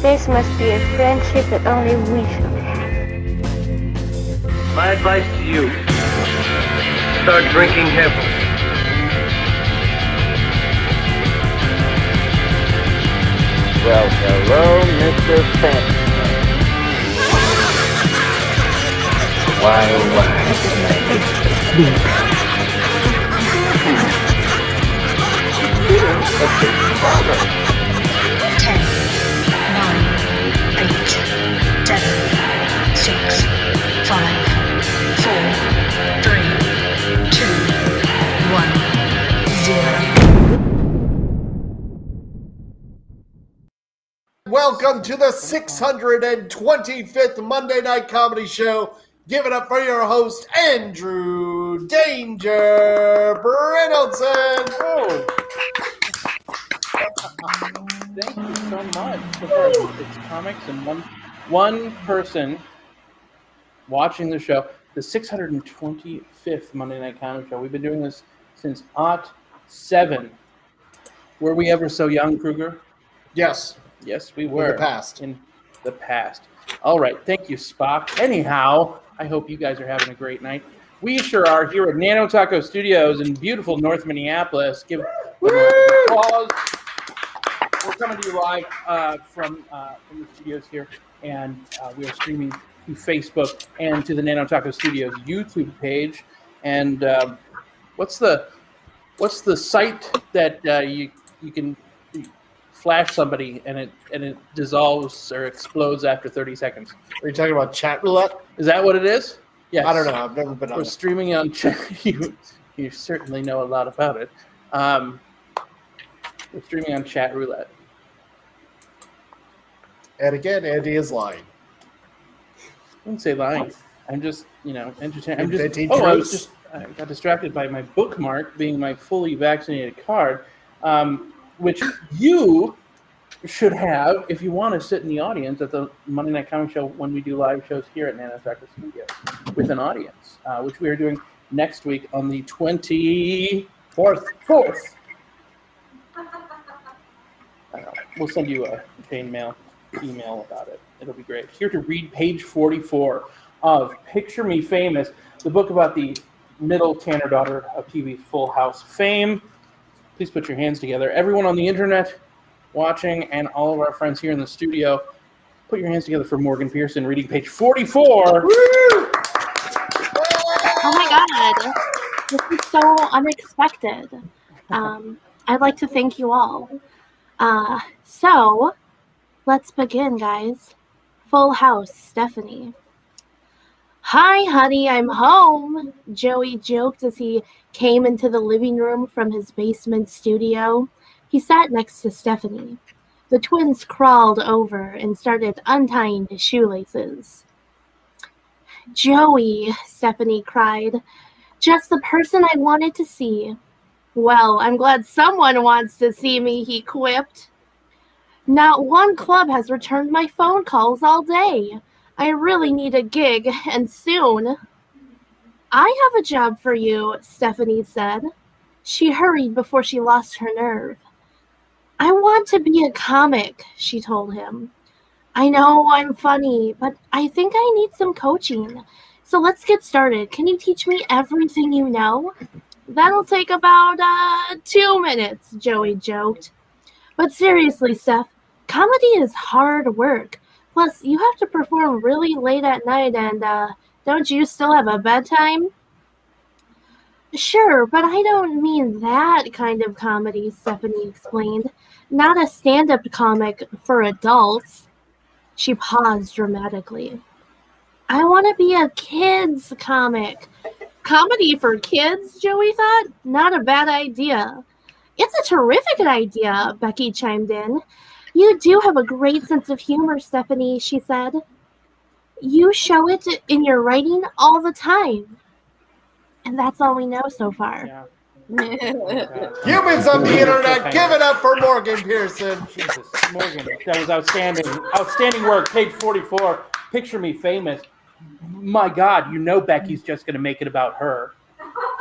This must be a friendship that only we shall have. My advice to you, start drinking heavily. Well, hello, Mr. Fenton. Why, oh, why didn't I hate to sleep? A big problem. 10, 9, 8, 7, 6, 5, 4, 3, 2, 1, 0. Welcome to the 625th Monday Night Comedy Show. Give it up for your host, Andrew Danger Brynildson. Oh. Thank you so much. It's comics and one person watching the show. The 625th Monday Night Comedy Show. We've been doing this since '07. Were we ever so young, Kruger? Yes. Yes, we were. In the past. In the past. All right. Thank you, Spock. Anyhow, I hope you guys are having a great night. We sure are here at Nano Taco Studios in beautiful North Minneapolis. Give applause. We're coming to you live from the studios here, and we are streaming to Facebook and to the Nano Taco Studios YouTube page. And what's the site that you can flash somebody and it dissolves or explodes after 30 seconds? Are you talking about chat roulette? Is that what it is? Yes. I don't know. I've never been on We're it. streaming on chat. You certainly know a lot about it. We're streaming on Chat Roulette. And again, Andy is lying. I wouldn't say lying. I'm just, entertaining. I got distracted by my bookmark being my fully vaccinated card, which you should have if you want to sit in the audience at the Monday Night Comedy Show when we do live shows here at Nano Taco Studios with an audience, which we are doing next week on the 24th. We'll send you a chain mail email about it. It'll be great. Here to read page 44 of Picture Me Famous, the book about the middle Tanner daughter of TV's Full House fame. Please put your hands together. Everyone on the internet watching and all of our friends here in the studio, put your hands together for Morgan Pearson reading page 44. Oh my God. This is so unexpected. I'd like to thank you all. So, let's begin, guys. Full House, Stephanie. Hi, honey, I'm home, Joey joked as he came into the living room from his basement studio. He sat next to Stephanie. The twins crawled over and started untying his shoelaces. Joey, Stephanie cried. Just the person I wanted to see. Well, I'm glad someone wants to see me, he quipped. Not one club has returned my phone calls all day. I really need a gig, and soon. I have a job for you, Stephanie said. She hurried before she lost her nerve. I want to be a comic, she told him. I know I'm funny, but I think I need some coaching. So let's get started. Can you teach me everything you know? That'll take about 2 minutes, Joey joked. But seriously, Steph, comedy is hard work. Plus, you have to perform really late at night, and don't you still have a bedtime? Sure, but I don't mean that kind of comedy, Stephanie explained. Not a stand-up comic for adults. She paused dramatically. I want to be a kids comic. Comedy for kids, Joey thought? Not a bad idea. It's a terrific idea, Becky chimed in. You do have a great sense of humor, Stephanie, she said. You show it in your writing all the time. And that's all we know so far. Yeah. Humans on the internet, give it up for Morgan Pearson. Jesus, Morgan, that was outstanding. Outstanding work. Page 44. Picture Me Famous. My God, Becky's just going to make it about her.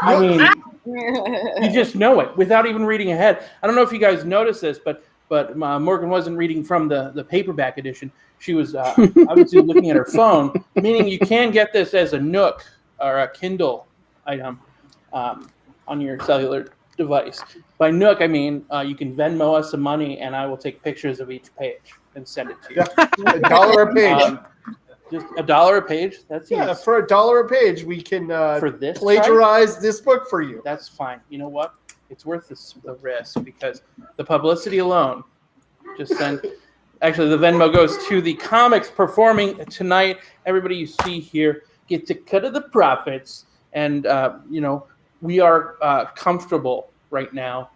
I mean, you just know it without even reading ahead. I don't know if you guys noticed this, but but Morgan wasn't reading from the paperback edition. She was obviously looking at her phone, meaning you can get this as a Nook or a Kindle item on your cellular device. By Nook, I mean you can Venmo us some money, and I will take pictures of each page and send it to you. $1 a page. Just $1 a page. That's Yeah, for $1 a page, we can for this plagiarize this book for you. That's fine. You know what? It's worth the risk because the publicity alone. Just send. Actually, the Venmo goes to the comics performing tonight. Everybody you see here gets a cut of the profits, and we are comfortable right now.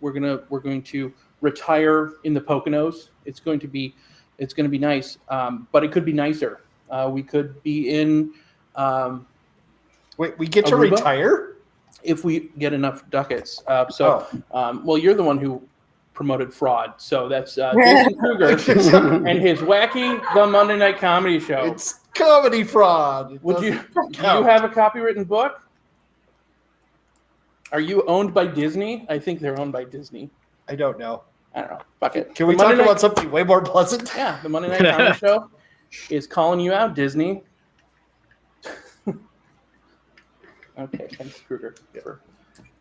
We're going to retire in the Poconos. It's going to be nice, but it could be nicer. We could be in. Wait, we get to Aruba? retire? If we get enough ducats. Well, you're the one who promoted fraud. So that's Jason Kruger and his wacky The Monday Night Comedy Show. It's comedy fraud. Do you have a copywritten book? Are you owned by Disney? I think they're owned by Disney. I don't know. I don't know. Fuck it. Can we talk about something way more pleasant? Yeah, The Monday Night Comedy Show is calling you out, Disney. Okay, thanks, Kruger, for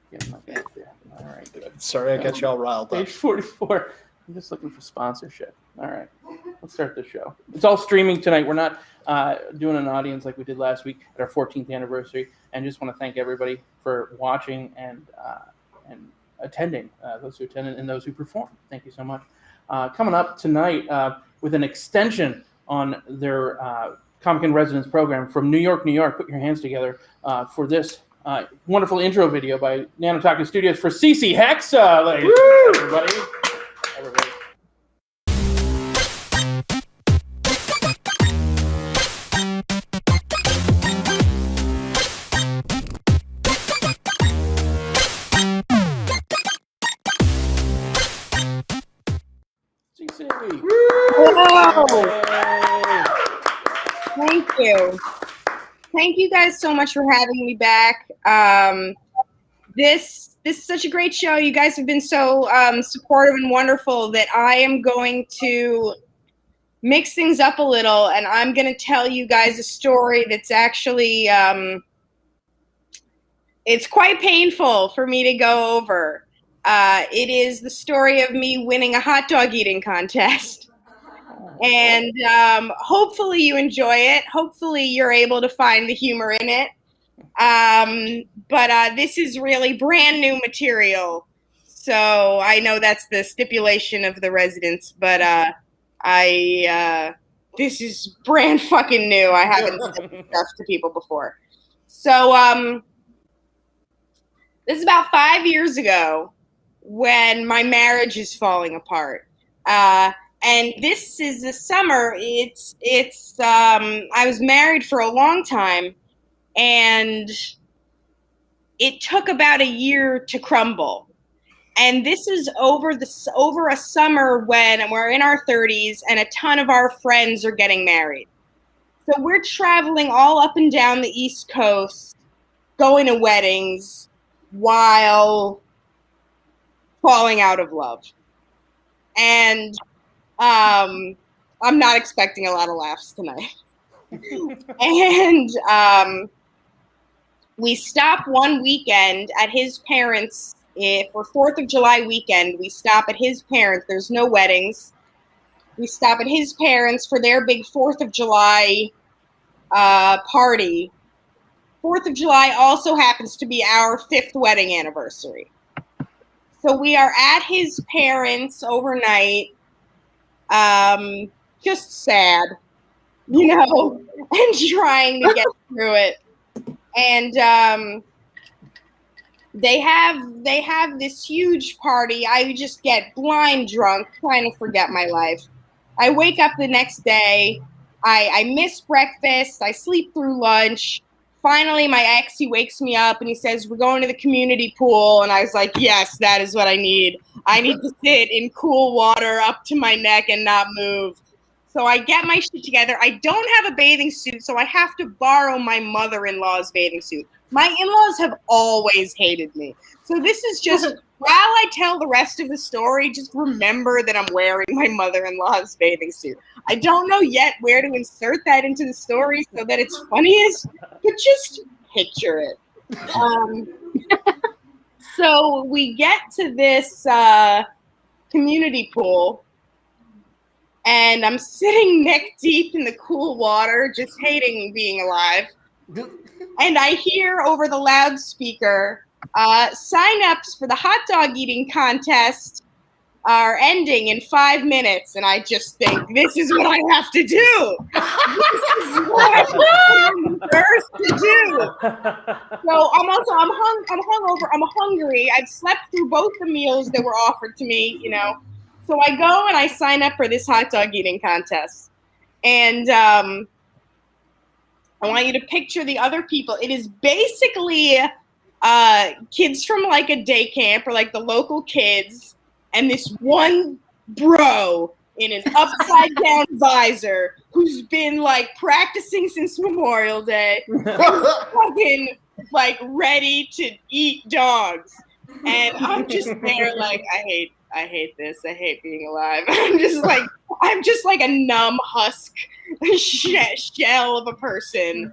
getting my back there. All right, good. Sorry, I got you all riled up. Page 44. I'm just looking for sponsorship. All right, let's start the show. It's all streaming tonight. We're not doing an audience like we did last week at our 14th anniversary. And just want to thank everybody for watching and attending, those who attended and those who performed. Thank you so much. Coming up tonight with an extension on their Comic in Residence program from New York, New York. Put your hands together for this wonderful intro video by Nanotaka Studios for CC Hexa, ladies and everybody. Thank you. Thank you guys so much for having me back. This is such a great show. You guys have been so supportive and wonderful that I am going to mix things up a little, and I'm going to tell you guys a story that's actually it's quite painful for me to go over. It is the story of me winning a hot dog eating contest. And hopefully you enjoy it. Hopefully you're able to find the humor in it. But this is really brand new material. So I know that's the stipulation of the residents, but this is brand fucking new. I haven't said stuff to people before. So this is about 5 years ago when my marriage is falling apart. And this is the summer. I was married for a long time, and it took about a year to crumble. And this is over a summer when we're in our 30s and a ton of our friends are getting married. So we're traveling all up and down the East Coast, going to weddings while falling out of love. And I'm not expecting a lot of laughs tonight. And we stop one weekend at his parents' for 4th of July weekend. We stop at his parents'. There's no weddings. We stop at his parents' for their big 4th of July party. 4th of July also happens to be our 5th wedding anniversary. So we are at his parents' overnight. Just sad, and trying to get through it. And they have this huge party. I just get blind drunk, trying to forget my life. I wake up the next day. I miss breakfast. I sleep through lunch. Finally, my ex, he wakes me up and he says, "We're going to the community pool." And I was like, yes, that is what I need. I need to sit in cool water up to my neck and not move. So I get my shit together. I don't have a bathing suit, so I have to borrow my mother-in-law's bathing suit. My in-laws have always hated me. So this is just, while I tell the rest of the story, just remember that I'm wearing my mother-in-law's bathing suit. I don't know yet where to insert that into the story so that it's funniest, but just picture it. So we get to this community pool, and I'm sitting neck deep in the cool water, just hating being alive. And I hear over the loudspeaker, sign-ups for the hot dog eating contest are ending in 5 minutes. And I just think, this is what I have to do. This is what I'm first to do. So I'm hungover. I'm hungry. I've slept through both the meals that were offered to me, you know. So I go and I sign up for this hot dog eating contest. And I want you to picture the other people. It is basically kids from like a day camp or like the local kids, and this one bro in an upside down visor who's been like practicing since Memorial Day, fucking like ready to eat dogs. And I'm just there like, I hate this. I hate being alive. I'm just like a numb husk shell of a person,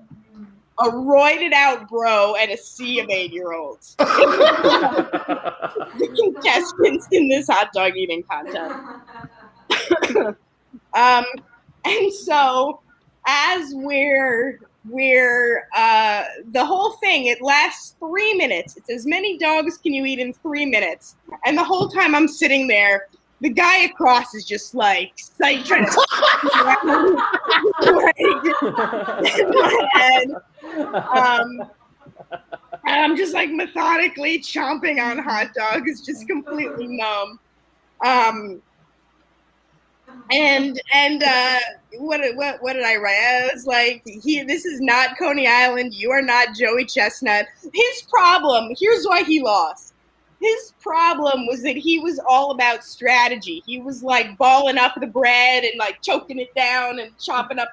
a roided out bro, and a sea of 8-year-olds. The contestants in this hot dog eating contest. And so as we're the whole thing, it lasts 3 minutes. It's as many dogs can you eat in 3 minutes. And the whole time I'm sitting there, the guy across is just like trying to in my head. And I'm just like methodically chomping on hot dogs, just completely numb. And what did I write? I was like, this is not Coney Island. You are not Joey Chestnut. His problem, here's why he lost. His problem was that he was all about strategy. He was like balling up the bread and like choking it down and chopping up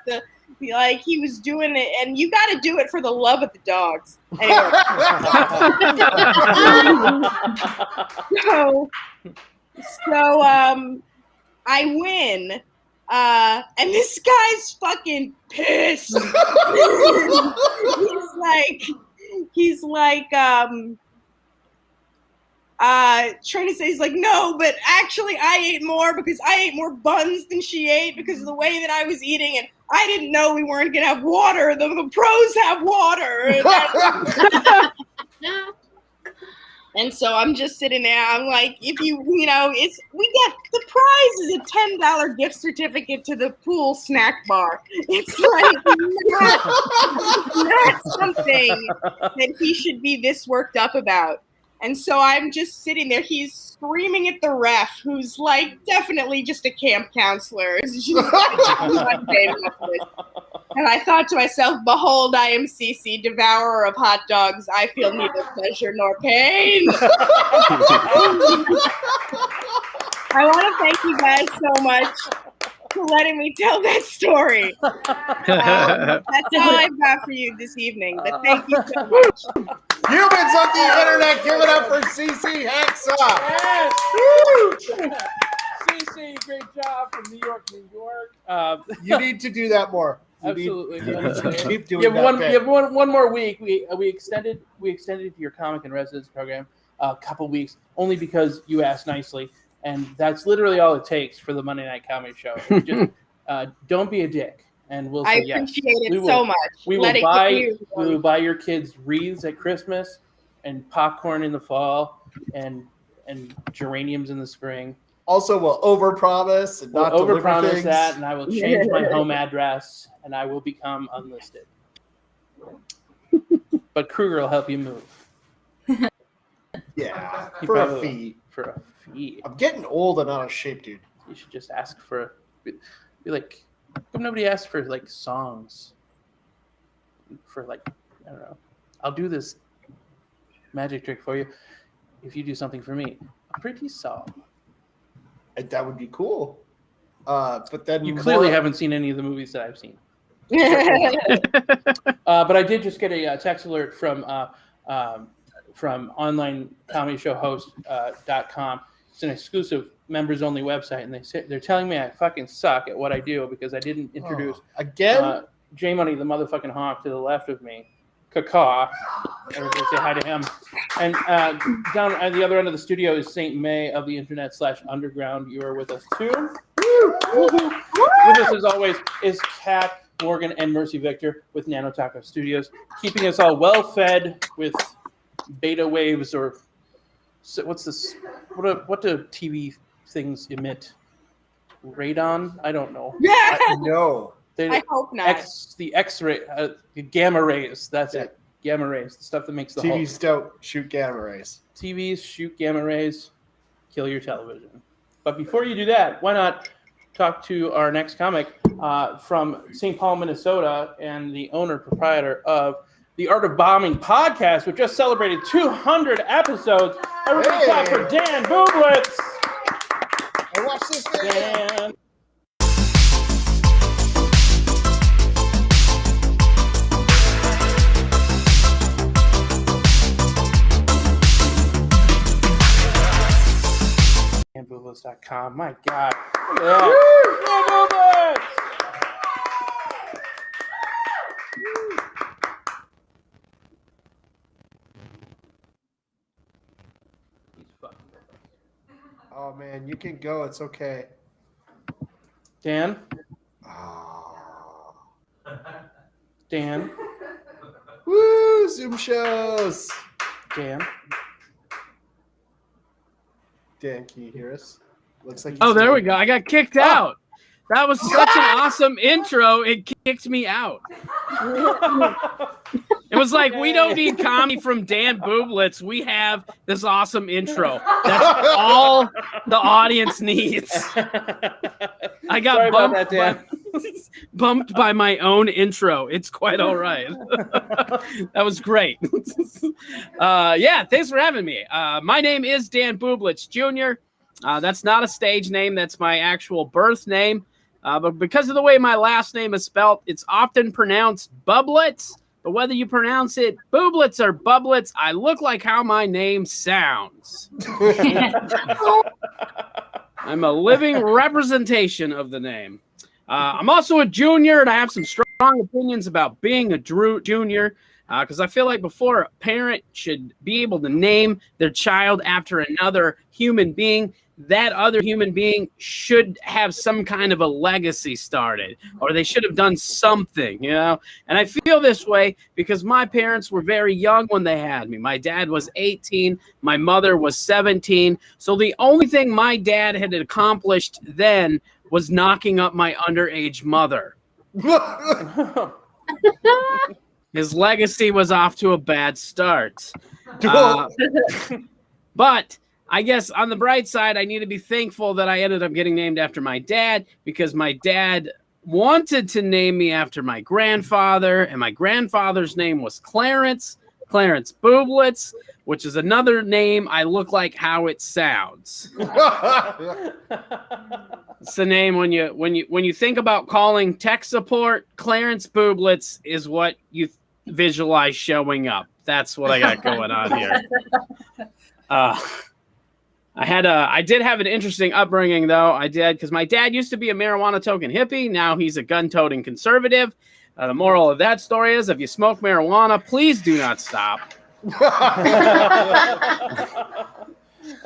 like he was doing it. And you got to do it for the love of the dogs. Anyway. So I win. And this guy's fucking pissed. he's like trying to say, he's like, no, but actually I ate more because I ate more buns than she ate because of the way that I was eating, and I didn't know we weren't gonna have water. The pros have water. And so I'm just sitting there. I'm like, we get the prize is a $10 gift certificate to the pool snack bar. It's like not something that he should be this worked up about. And so I'm just sitting there. He's screaming at the ref, who's like definitely just a camp counselor. And I thought to myself, behold, I am Cece, devourer of hot dogs. I feel neither pleasure nor pain. I want to thank you guys so much for letting me tell that story. That's all I've got for you this evening, but thank you so much. Humans on the internet, give it up for CC Hexa. Yes. CC, great job from New York, New York. You need to do that more. Absolutely. Keep doing you have that. one more week. We extended your comic and residence program a couple weeks only because you asked nicely, and that's literally all it takes for the Monday Night Comedy Show. Just don't be a dick, and we'll say yes. I appreciate it so much. We will buy your kids wreaths at Christmas, and popcorn in the fall, and geraniums in the spring. Also, we'll overpromise and not deliver things. That, and I will change my home address, and I will become unlisted. But Kruger will help you move. Yeah, for a fee. For a fee. I'm getting old and out of shape, dude. You should just ask for, be like, if nobody asks for like songs. For like, I don't know. I'll do this magic trick for you if you do something for me. A pretty song. That would be cool. But then you clearly haven't seen any of the movies that I've seen. But I did just get a text alert from onlinecomedyshowhost.com. It's an exclusive members-only website, and they're telling me I fucking suck at what I do because I didn't introduce again J Money, the motherfucking hawk, to the left of me. Kaka. Everybody say hi to him. And down at the other end of the studio is St. May of the internet/underground. You are with us too. With us as always is Kat, Morgan, and Mercy Victor with Nano Taco Studios, keeping us all well fed with beta waves or what's this? What do TV things emit? Radon? I don't know. No. I hope not. The X-ray, gamma rays. That's it. Gamma rays, the stuff that makes the TVs don't shoot gamma rays. TVs shoot gamma rays, kill your television. But before you do that, why not talk to our next comic from St. Paul, Minnesota, and the owner proprietor of the Art of Bombing podcast, which just celebrated 200 episodes. Everybody clap for Dan Bublitz. I watched this video. Dan. DanBublitz.com. My God. Look at that. Dan Bublitz! Oh man, you can go. It's okay. Dan? Oh. Dan? Woo! Zoom shows. Dan? Dan, can you hear us? Looks like. Oh, there we go. I got kicked out. That was such an awesome intro. It kicked me out. It was like, we don't need comedy from Dan Bublitz. We have this awesome intro. That's all the audience needs. I got bumped by my own intro. It's quite all right. That was great. Yeah, thanks for having me. My name is Dan Bublitz Jr. That's not a stage name. That's my actual birth name. But because of the way my last name is spelled, it's often pronounced Bublitz. But whether you pronounce it Bublitz or Bublitz, I look like how my name sounds. I'm a living representation of the name. I'm also a junior, and I have some strong opinions about being a junior. Because I feel like before a parent should be able to name their child after another human being, that other human being should have some kind of a legacy started, or they should have done something, you know? And I feel this way because my parents were very young when they had me. My dad was 18, my mother was 17. So the only thing my dad had accomplished then was knocking up my underage mother. His legacy was off to a bad start. But I guess on the bright side, I need to be thankful that I ended up getting named after my dad, because my dad wanted to name me after my grandfather, and my grandfather's name was Clarence Bublitz, which is another name I look like how it sounds. It's the name when you think about calling tech support, Clarence Bublitz is what you visualize showing up. That's what I got going on here. I did have an interesting upbringing, though. I did, because my dad used to be a marijuana token hippie. Now he's a gun-toting conservative. The moral of that story is, if you smoke marijuana, please do not stop.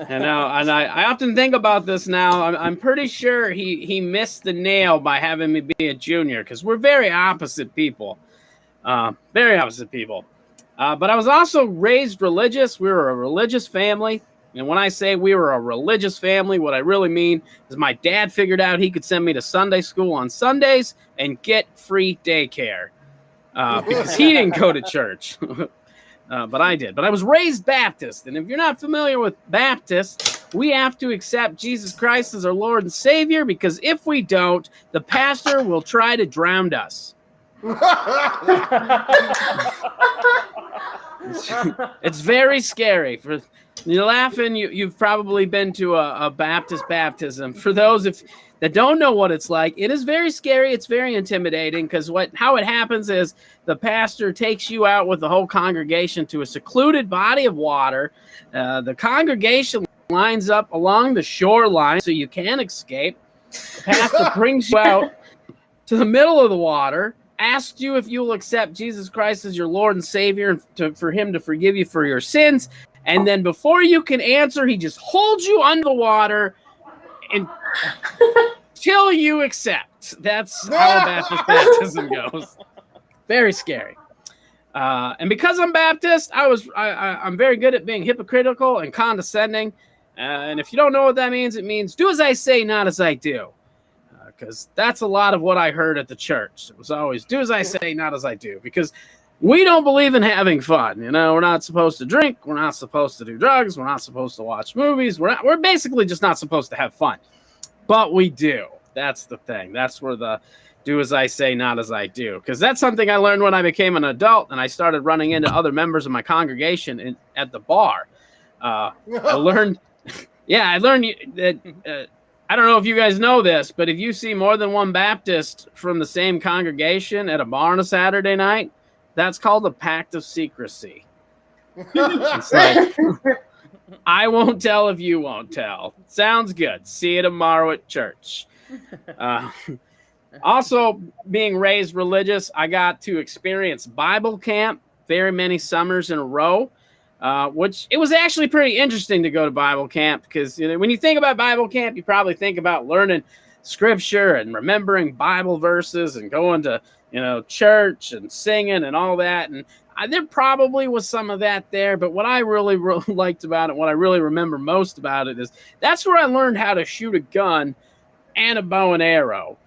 And I often think about this now. I'm pretty sure he missed the nail by having me be a junior, because we're very opposite people. Very opposite people. But I was also raised religious. We were a religious family. And when I say we were a religious family, what I really mean is my dad figured out he could send me to Sunday school on Sundays and get free daycare because he didn't go to church. But I did. But I was raised Baptist. And if you're not familiar with Baptist, we have to accept Jesus Christ as our Lord and Savior, because if we don't, the pastor will try to drown us. It's very scary. For you're laughing, you've probably been to a Baptist baptism. For those that don't know what it's like, it is very scary. It's very intimidating because how it happens is the pastor takes you out with the whole congregation to a secluded body of water. The congregation lines up along the shoreline so you can't escape. The pastor brings you out to the middle of the water, asks you if you will accept Jesus Christ as your Lord and Savior and for him to forgive you for your sins. And then before you can answer, he just holds you under the water until you accept. That's how Baptist baptism goes. Very scary. And because I'm Baptist, I'm very good at being hypocritical and condescending. And if you don't know what that means, it means do as I say, not as I do. Because that's a lot of what I heard at the church. It was always do as I say, not as I do. Because we don't believe in having fun. You know, we're not supposed to drink. We're not supposed to do drugs. We're not supposed to watch movies. We're basically just not supposed to have fun. But we do. That's the thing. That's where the do as I say, not as I do. Because that's something I learned when I became an adult and I started running into other members of my congregation at the bar. I learned that I don't know if you guys know this, but if you see more than one Baptist from the same congregation at a bar on a Saturday night, that's called a pact of secrecy. It's like, I won't tell if you won't tell. Sounds good. See you tomorrow at church. Also, being raised religious, I got to experience Bible camp very many summers in a row. Which it was actually pretty interesting to go to Bible camp because when you think about Bible camp, you probably think about learning scripture and remembering Bible verses and going to, church and singing and all that. And there probably was some of that there. But what I really liked about it, what I really remember most about it is that's where I learned how to shoot a gun and a bow and arrow.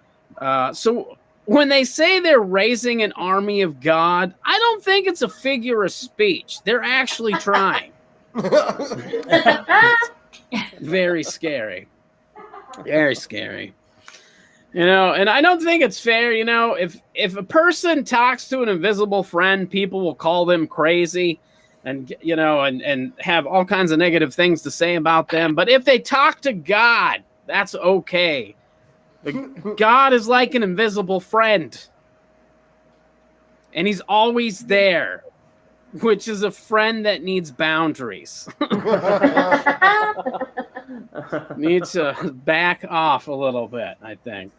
So when they say they're raising an army of God, I don't think it's a figure of speech. They're actually trying. Very scary. Very scary. And I don't think it's fair, if a person talks to an invisible friend, people will call them crazy and have all kinds of negative things to say about them. But if they talk to God, that's okay. God is like an invisible friend. And he's always there, which is a friend that needs boundaries. Needs to back off a little bit, I think.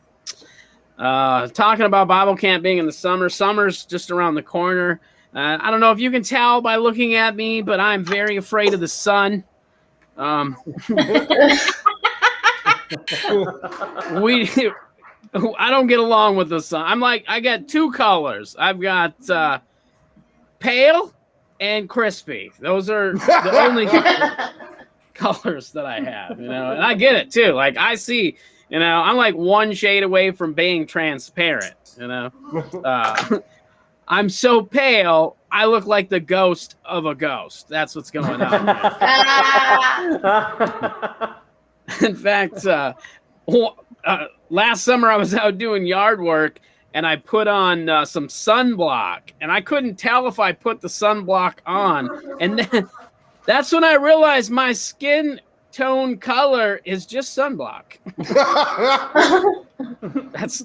Talking about Bible camp being in the summer. Summer's just around the corner. I don't know if you can tell by looking at me, but I'm very afraid of the sun. I don't get along with the sun. I got two colors. I've got pale and crispy. Those are the only colors that I have, and I get it too. Like I see, I'm like one shade away from being transparent, I'm so pale, I look like the ghost of a ghost. That's what's going on. In fact, last summer I was out doing yard work and I put on some sunblock and I couldn't tell if I put the sunblock on. And then that's when I realized my skin tone color is just sunblock.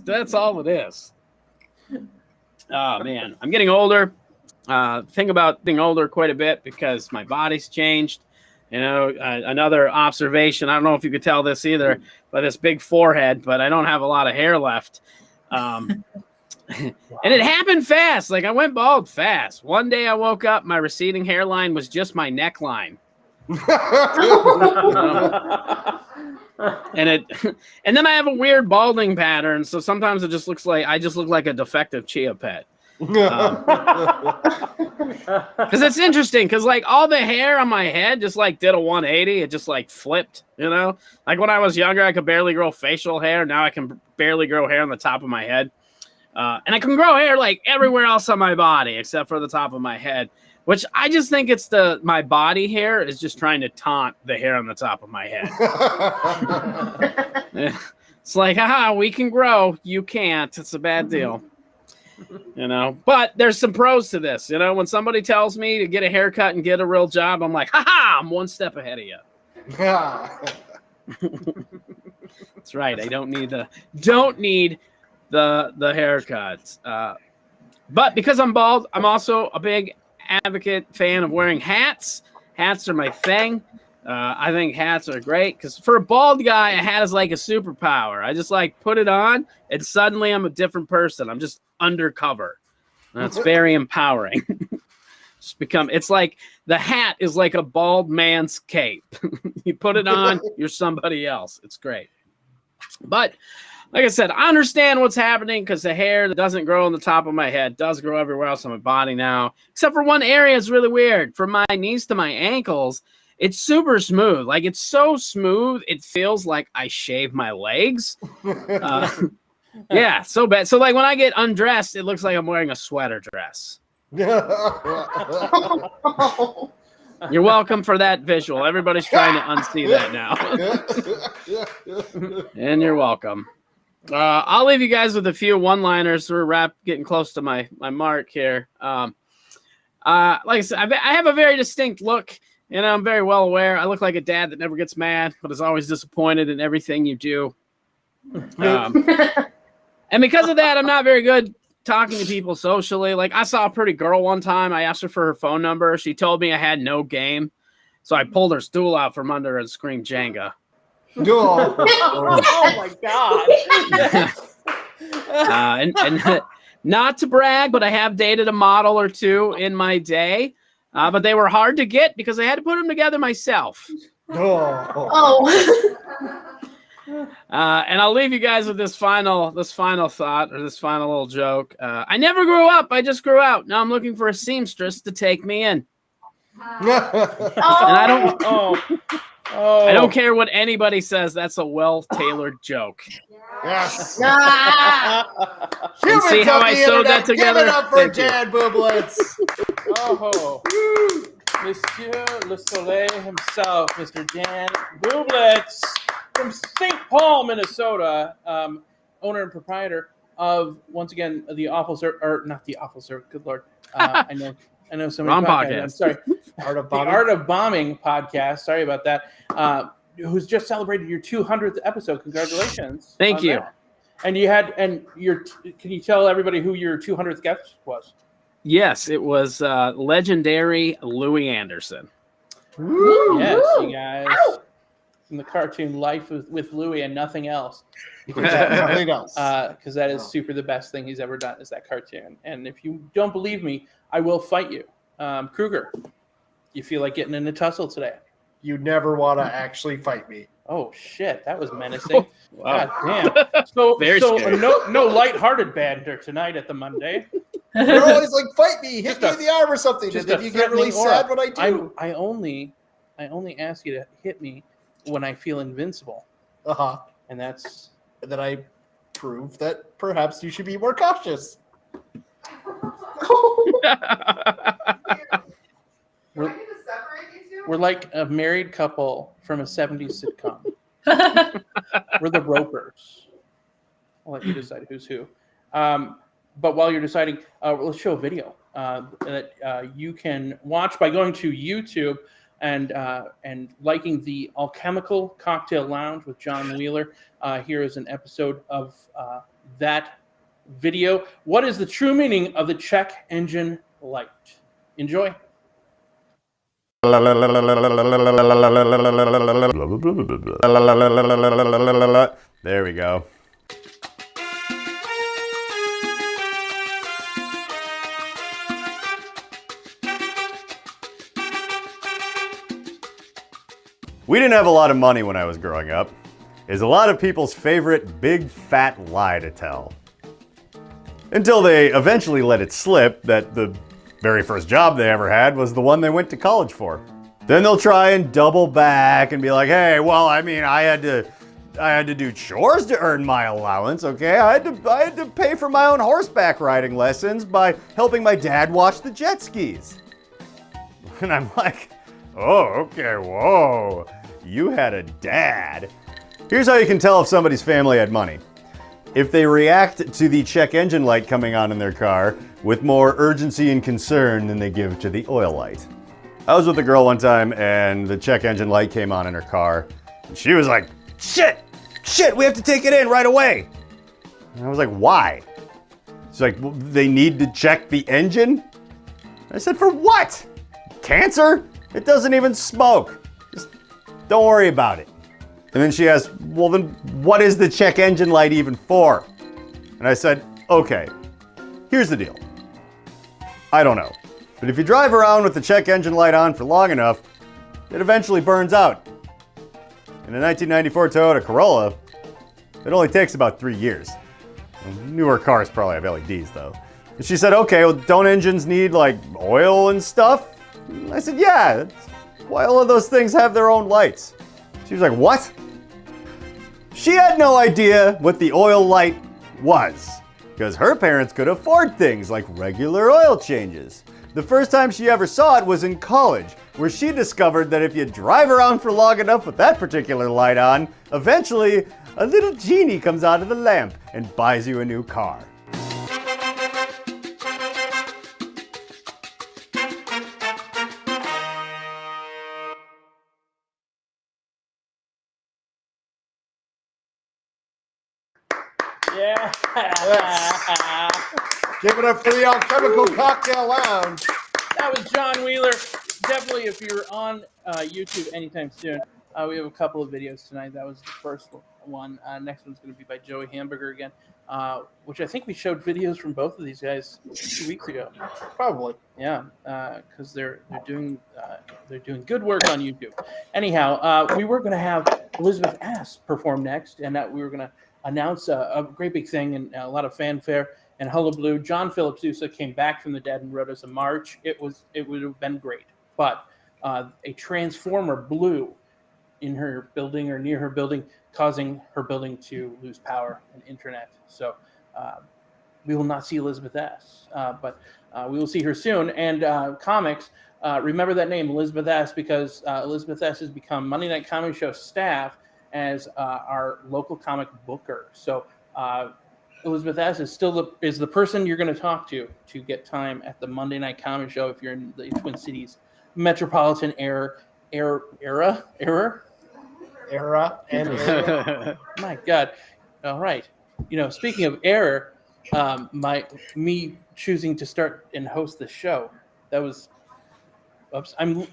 That's all it is. Oh man, I'm getting older. Think about being older quite a bit because my body's changed. Another observation, I don't know if you could tell this either, by this big forehead, but I don't have a lot of hair left. And it happened fast. Like I went bald fast. One day I woke up, my receding hairline was just my neckline. And then I have a weird balding pattern. So sometimes it just looks like I just look like a defective chia pet. Because it's interesting because like all the hair on my head just like did a 180. It just like flipped, like when I was younger I could barely grow facial hair. Now I can barely grow hair on the top of my head, and I can grow hair like everywhere else on my body except for the top of my head, which I just think it's my body hair is just trying to taunt the hair on the top of my head. It's like, haha, we can grow, you can't. It's a bad deal. But there's some pros to this. When somebody tells me to get a haircut and get a real job, I'm like, I'm one step ahead of you. That's right. I don't need the haircuts. But because I'm bald, I'm also a big advocate fan of wearing hats. Hats are my thing. I think hats are great because for a bald guy, a hat is like a superpower. I just put it on and suddenly I'm a different person. I'm just undercover. That's very empowering. It's like the hat is like a bald man's cape. You put it on, you're somebody else. It's great. But like I said, I understand what's happening because the hair that doesn't grow on the top of my head does grow everywhere else on my body now, except for one area. It's really weird. From my knees to my ankles, it's super smooth. It's so smooth, it feels like I shave my legs. Yeah, so bad. So when I get undressed, it looks like I'm wearing a sweater dress. You're welcome for that visual. Everybody's trying to unsee that now. And you're welcome. I'll leave you guys with a few one-liners. We're getting close to my mark here. Like I said, I have a very distinct look. I'm very well aware. I look like a dad that never gets mad, but is always disappointed in everything you do. And because of that, I'm not very good talking to people socially. I saw a pretty girl one time. I asked her for her phone number. She told me I had no game. So I pulled her stool out from under her and screamed Jenga. Oh my God. And not to brag, but I have dated a model or two in my day. But they were hard to get because I had to put them together myself. And I'll leave you guys with this final thought or this final little joke. I never grew up. I just grew out. Now I'm looking for a seamstress to take me in. And I don't care what anybody says. That's a well-tailored joke. Yes. And see how I sewed that together? Give it up for Jan Bublitz. Oh, Monsieur Le Soleil himself, Mr. Jan Bublitz from St. Paul, Minnesota, owner and proprietor of, once again, the Awful Service, or not the Awful Service, good Lord. I know so many Wrong podcasts. podcast. I'm sorry. Art of Bombing podcast. Sorry about that. Who's just celebrated your 200th episode. Congratulations. Thank you. That. And can you tell everybody who your 200th guest was? Yes, it was legendary Louis Anderson. Woo! Yes, you guys. From the cartoon Life with Louis and Nothing Else. Nothing else. Because that is super the best thing he's ever done is that cartoon. And if you don't believe me, I will fight you. Kruger, you feel like getting in a tussle today? You never want to actually fight me. Oh, shit. That was menacing. Wow. God damn. So scary. no lighthearted banter tonight at the Monday. You're always like, fight me, hit me in the arm or something. And then you get really sad when I do. I only ask you to hit me when I feel invincible. Uh-huh. And that's... And then I prove that perhaps you should be more cautious. We're like a married couple from a 70s sitcom. We're the Ropers. I'll let you decide who's who. But while you're deciding, let's show a video that you can watch by going to YouTube and liking the Alchemical Cocktail Lounge with John Wheeler. Here is an episode of that video. What is the true meaning of the check engine light? Enjoy. There we go. We didn't have a lot of money when I was growing up. Is a lot of people's favorite big fat lie to tell. Until they eventually let it slip that the very first job they ever had was the one they went to college for. Then they'll try and double back and be like, hey, well, I mean, I had to do chores to earn my allowance, okay? I had to pay for my own horseback riding lessons by helping my dad watch the jet skis. And I'm like, oh, okay, whoa, you had a dad. Here's how you can tell if somebody's family had money. if they react to the check engine light coming on in their car with more urgency and concern than they give to the oil light. I was with a girl one time and the check engine light came on in her car. And she was like, shit, we have to take it in right away. And I was like, why? She's like, well, they need to check the engine? I said, for what? Cancer? It doesn't even smoke. Just don't worry about it. And then she asked, well then what is the check engine light even for? And I said, okay, here's the deal. I don't know. But if you drive around with the check engine light on for long enough, it eventually burns out. In a 1994 Toyota Corolla, it only takes about 3 years. Newer cars probably have LEDs though. And she said, okay, well, don't engines need like oil and stuff? And I said, yeah, that's why all of those things have their own lights. She was like, what? She had no idea what the oil light was, because her parents could afford things like regular oil changes. The first time she ever saw it was in college, where she discovered that if you drive around for long enough with that particular light on, eventually a little genie comes out of the lamp and buys you a new car. Yeah. Give it up for the Alchemical Cocktail Lounge. That was John Wheeler. Definitely, if you're on YouTube anytime soon, we have a couple of videos tonight. That was the first one. Next one's going to be by Joey Hamburger again, which I think we showed videos from both of these guys 2 weeks ago. Probably. Yeah, because they're doing good work on YouTube. Anyhow, we were going to have Elizabeth Ass perform next, and we were going to announce a great big thing and a lot of fanfare and hullabaloo. John Philip Sousa came back from the dead and wrote us a march. It would have been great, but a transformer blew in her building or near her building, causing her building to lose power and internet. So we will not see Elizabeth S., but we will see her soon. And comics, remember that name, Elizabeth S., because Elizabeth S. has become Monday Night Comedy Show staff as our local comic booker. So Elizabeth S. is still the person you're going to talk to get time at the Monday Night Comedy Show if you're in the Twin Cities metropolitan era. My God. All right. Speaking of error, me choosing to start and host the show, that was. Oops, I'm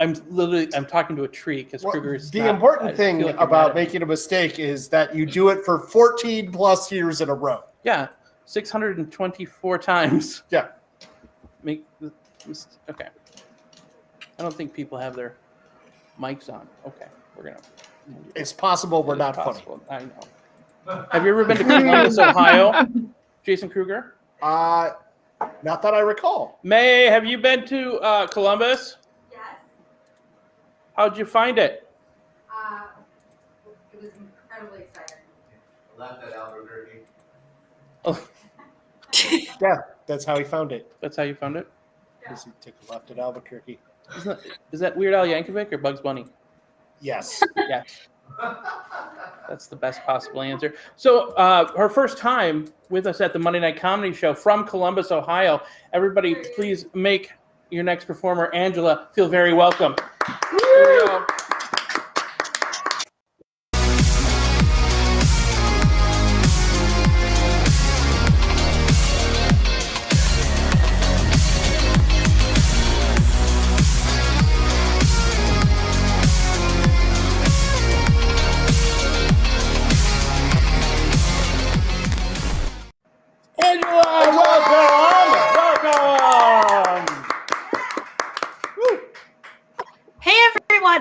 talking to a tree because Kruger's. The important thing about making a mistake is that you do it for 14 plus years in a row. Yeah, 624 times. Yeah. Okay. I don't think people have their mics on. Okay, we're gonna. It's possible we're not funny. I know. Have you ever been to Columbus, Ohio, Jason Kruger? Not that I recall. May, have you been to Columbus? Yes. How'd you find it? It was incredibly exciting. Left at Albuquerque. Oh. Yeah, that's how he found it. That's how you found it? Because he took a left at Albuquerque. Is that Weird Al Yankovic or Bugs Bunny? Yes. Yes. That's the best possible answer. So her first time with us at the Monday Night Comedy Show from Columbus, Ohio. Everybody, please make your next performer, Angela, feel very welcome. Here we go.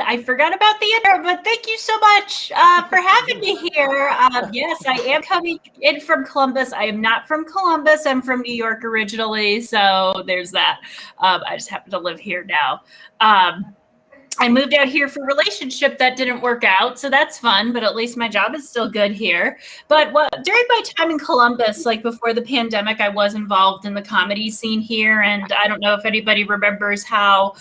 I forgot about the intro, but thank you so much for having me here. Yes, I am coming in from Columbus. I am not from Columbus. I'm from New York originally, so there's that. I just happen to live here now. I moved out here for a relationship that didn't work out, so that's fun, but at least my job is still good here. But during my time in Columbus, like before the pandemic, I was involved in the comedy scene here, and I don't know if anybody remembers how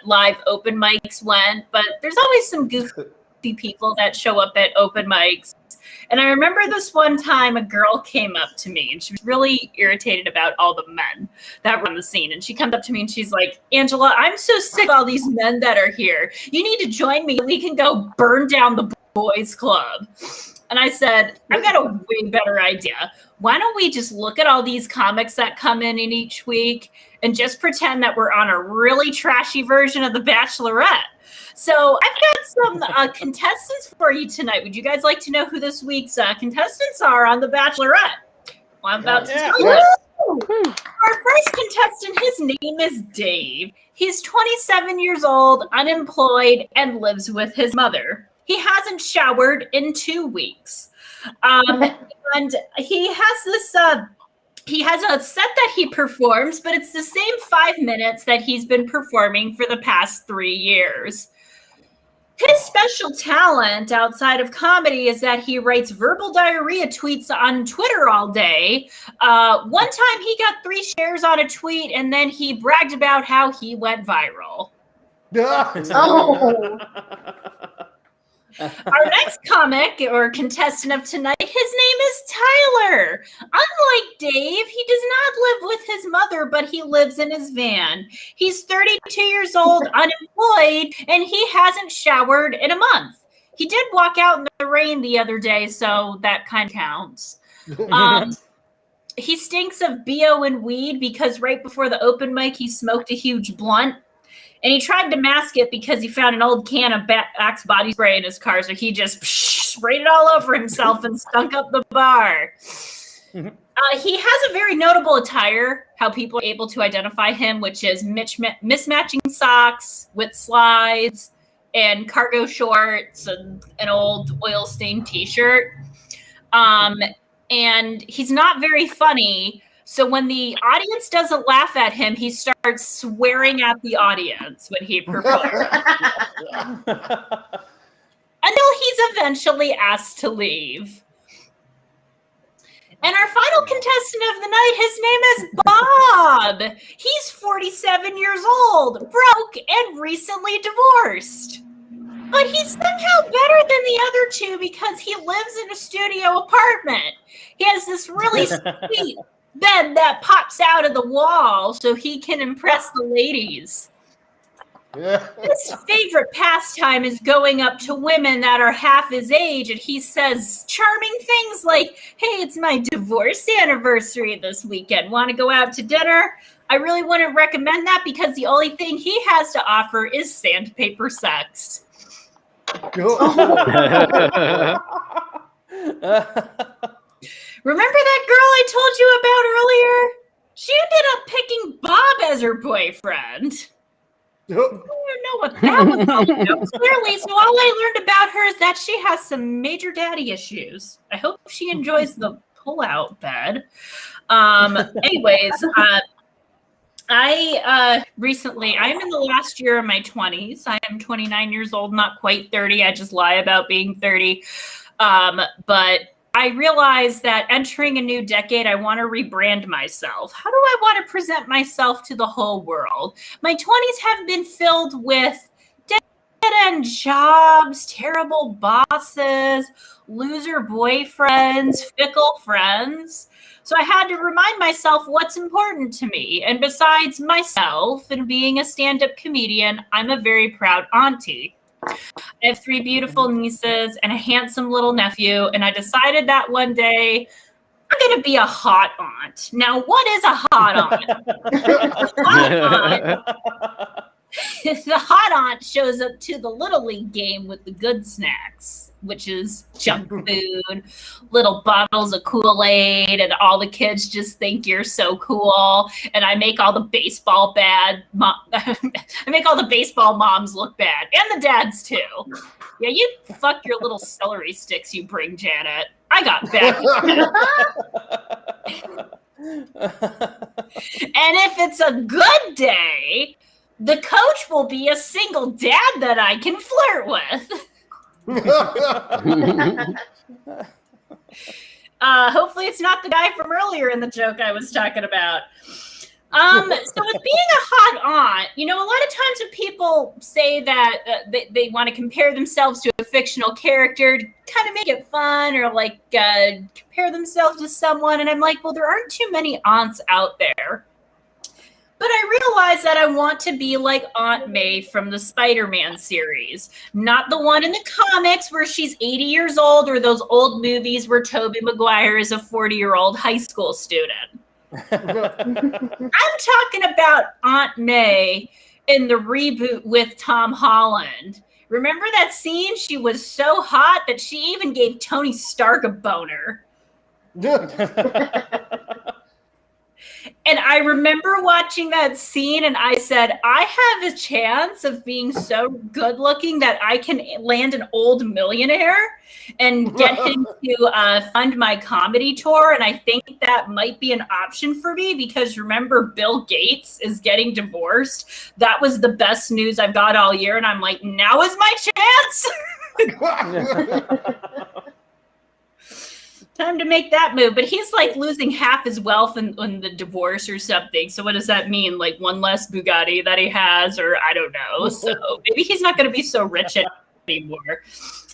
live open mics went, but there's always some goofy people that show up at open mics. And I remember this one time a girl came up to me and she was really irritated about all the men that were on the scene. And she comes up to me and she's like, Angela, I'm so sick of all these men that are here. You need to join me. We can go burn down the boys club. And I said, I've got a way better idea. Why don't we just look at all these comics that come in each week and just pretend that we're on a really trashy version of The Bachelorette? So I've got some contestants for you tonight. Would you guys like to know who this week's contestants are on The Bachelorette? Well, I'm about to tell you. Our first contestant, his name is Dave. He's 27 years old, unemployed, and lives with his mother. He hasn't showered in 2 weeks. And he has this... he has a set that he performs, but it's the same 5 minutes that he's been performing for the past 3 years. His special talent outside of comedy is that he writes verbal diarrhea tweets on Twitter all day. One time he got 3 shares on a tweet, and then he bragged about how he went viral. Oh. Our next comic or contestant of tonight, his name is Tyler. Unlike Dave, he does not live with his mother, but he lives in his van. He's 32 years old, unemployed, and he hasn't showered in a month. He did walk out in the rain the other day, so that kind of counts. He stinks of BO and weed because right before the open mic, he smoked a huge blunt. And he tried to mask it because he found an old can of Axe body spray in his car, so he just sprayed it all over himself and stunk up the bar. He has a very notable attire, how people are able to identify him, which is mismatching socks with slides and cargo shorts and an old oil-stained T-shirt. And he's not very funny. So when the audience doesn't laugh at him, he starts swearing at the audience when he performs. Until he's eventually asked to leave. And our final contestant of the night, his name is Bob. He's 47 years old, broke, and recently divorced. But he's somehow better than the other two because he lives in a studio apartment. He has this really sweet bed that pops out of the wall so he can impress the ladies. His favorite pastime is going up to women that are half his age, and he says charming things like, hey, it's my divorce anniversary this weekend. Want to go out to dinner? I really wouldn't recommend that because the only thing he has to offer is sandpaper sex. Remember that girl I told you about earlier? She ended up picking Bob as her boyfriend. I don't know what that was all about, clearly. So all I learned about her is that she has some major daddy issues. I hope she enjoys the pull-out bed. Anyways, I'm in the last year of my 20s. I am 29 years old, not quite 30. I just lie about being 30. But I realized that entering a new decade, I want to rebrand myself. How do I want to present myself to the whole world? My 20s have been filled with dead-end jobs, terrible bosses, loser boyfriends, fickle friends. So I had to remind myself what's important to me. And besides myself and being a stand-up comedian, I'm a very proud auntie. I have 3 beautiful nieces and a handsome little nephew, and I decided that one day I'm going to be a hot aunt. Now, what is a hot aunt? The hot aunt shows up to the Little League game with the good snacks, which is junk food, little bottles of Kool-Aid, and all the kids just think you're so cool. And I make all the baseball moms look bad, and the dads too. Yeah, you fuck your little celery sticks you bring, Janet. I got back. And if it's a good day, the coach will be a single dad that I can flirt with. Hopefully it's not the guy from earlier in the joke I was talking about. So with being a hot aunt, a lot of times when people say that they want to compare themselves to a fictional character to kind of make it fun or like compare themselves to someone, and I'm like, well, there aren't too many aunts out there. But I realized that I want to be like Aunt May from the Spider-Man series, not the one in the comics where she's 80 years old or those old movies where Tobey Maguire is a 40-year-old high school student. I'm talking about Aunt May in the reboot with Tom Holland. Remember that scene? She was so hot that she even gave Tony Stark a boner. And I remember watching that scene and I said, I have a chance of being so good looking that I can land an old millionaire and get him to fund my comedy tour. And I think that might be an option for me because remember, Bill Gates is getting divorced. That was the best news I've got all year. And I'm like, now is my chance. Time to make that move. But he's like losing half his wealth in the divorce or something. So what does that mean? Like one less Bugatti that he has, or I don't know. So maybe he's not going to be so rich anymore.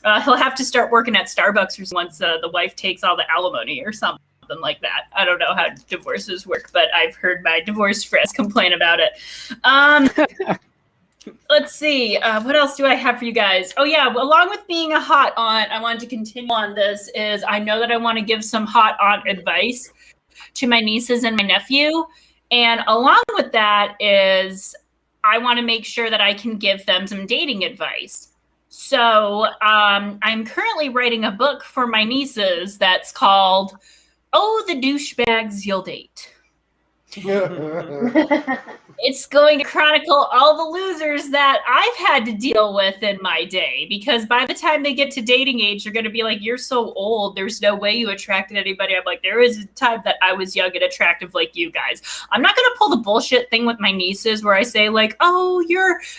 He'll have to start working at Starbucks or once the wife takes all the alimony or something like that. I don't know how divorces work, but I've heard my divorced friends complain about it. Let's see. What else do I have for you guys? Oh, yeah. Along with being a hot aunt, I wanted to continue on this is I know that I want to give some hot aunt advice to my nieces and my nephew. And along with that is I want to make sure that I can give them some dating advice. So I'm currently writing a book for my nieces that's called, Oh, the Douchebags You'll Date. It's going to chronicle all the losers that I've had to deal with in my day, because by the time they get to dating age, they're going to be like, you're so old. There's no way you attracted anybody. I'm like, there is a time that I was young and attractive like you guys. I'm not going to pull the bullshit thing with my nieces where I say like, oh,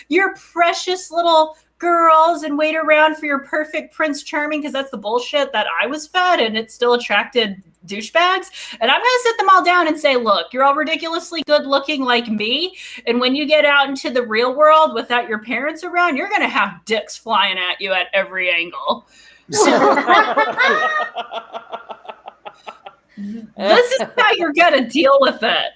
you're precious little girls and wait around for your perfect Prince Charming, because that's the bullshit that I was fed and it still attracted douchebags. And I'm going to sit them all down and say, look, you're all ridiculously good looking like me. And when you get out into the real world without your parents around, you're going to have dicks flying at you at every angle. So this is how you're going to deal with it.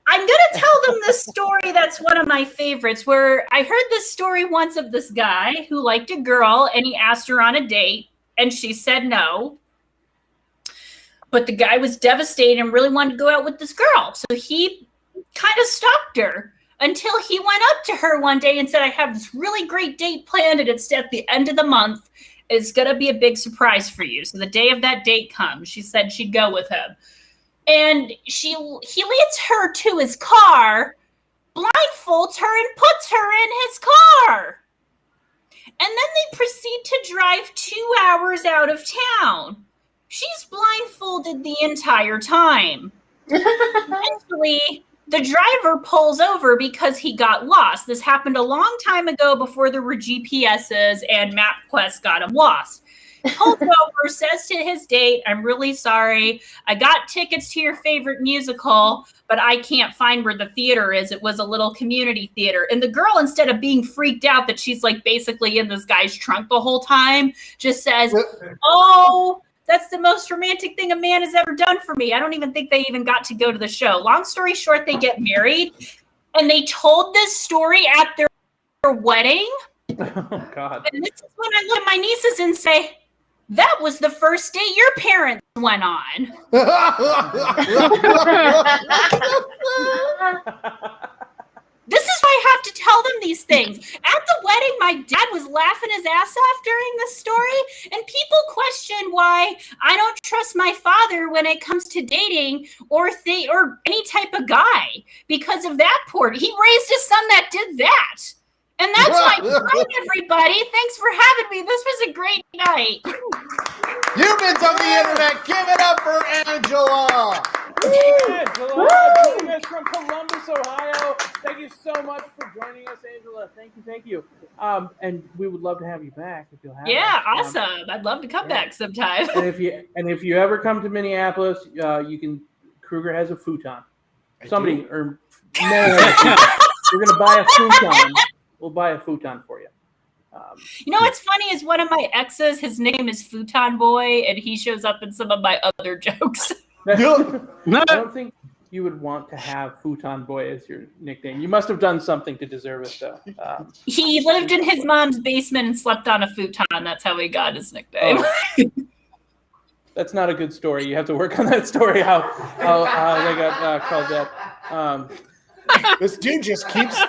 I'm going to tell them this story that's one of my favorites, where I heard this story once of this guy who liked a girl and he asked her on a date and she said no. But the guy was devastated and really wanted to go out with this girl. So he kind of stalked her until he went up to her one day and said, I have this really great date planned and it's at the end of the month. It's going to be a big surprise for you. So the day of that date comes, she said she'd go with him. And he leads her to his car, blindfolds her, and puts her in his car. And then they proceed to drive 2 hours out of town. She's blindfolded the entire time. Eventually, the driver pulls over because he got lost. This happened a long time ago before there were GPSs and MapQuest got him lost. Pulls over, says to his date, I'm really sorry. I got tickets to your favorite musical, but I can't find where the theater is. It was a little community theater. And the girl, instead of being freaked out that she's like basically in this guy's trunk the whole time, just says, oh, that's the most romantic thing a man has ever done for me. I don't even think they even got to go to the show. Long story short, they get married. And they told this story at their wedding. Oh, God. And this is when I look at my nieces and say, that was the first date your parents went on. This is why I have to tell them these things. At the wedding, my dad was laughing his ass off during this story, and people question why I don't trust my father when it comes to dating or any type of guy because of that poor. He raised a son that did that. And that's my point, everybody. Thanks for having me. This was a great night. Humans on the internet, give it up for Angela. Angela, joining us from Columbus, Ohio. Thank you so much for joining us, Angela. Thank you. And we would love to have you back if you'll have us. Awesome. I'd love to come back sometime. And if you ever come to Minneapolis, Kruger has a futon. Somebody or no, we're gonna buy a futon. We'll buy a futon for you. You know what's funny is one of my exes, his name is Futon Boy, and he shows up in some of my other jokes. I don't think you would want to have Futon Boy as your nickname. You must have done something to deserve it, though. He lived in his mom's basement and slept on a futon. That's how he got his nickname. Oh. That's not a good story. You have to work on that story, how they got called that. This dude just keeps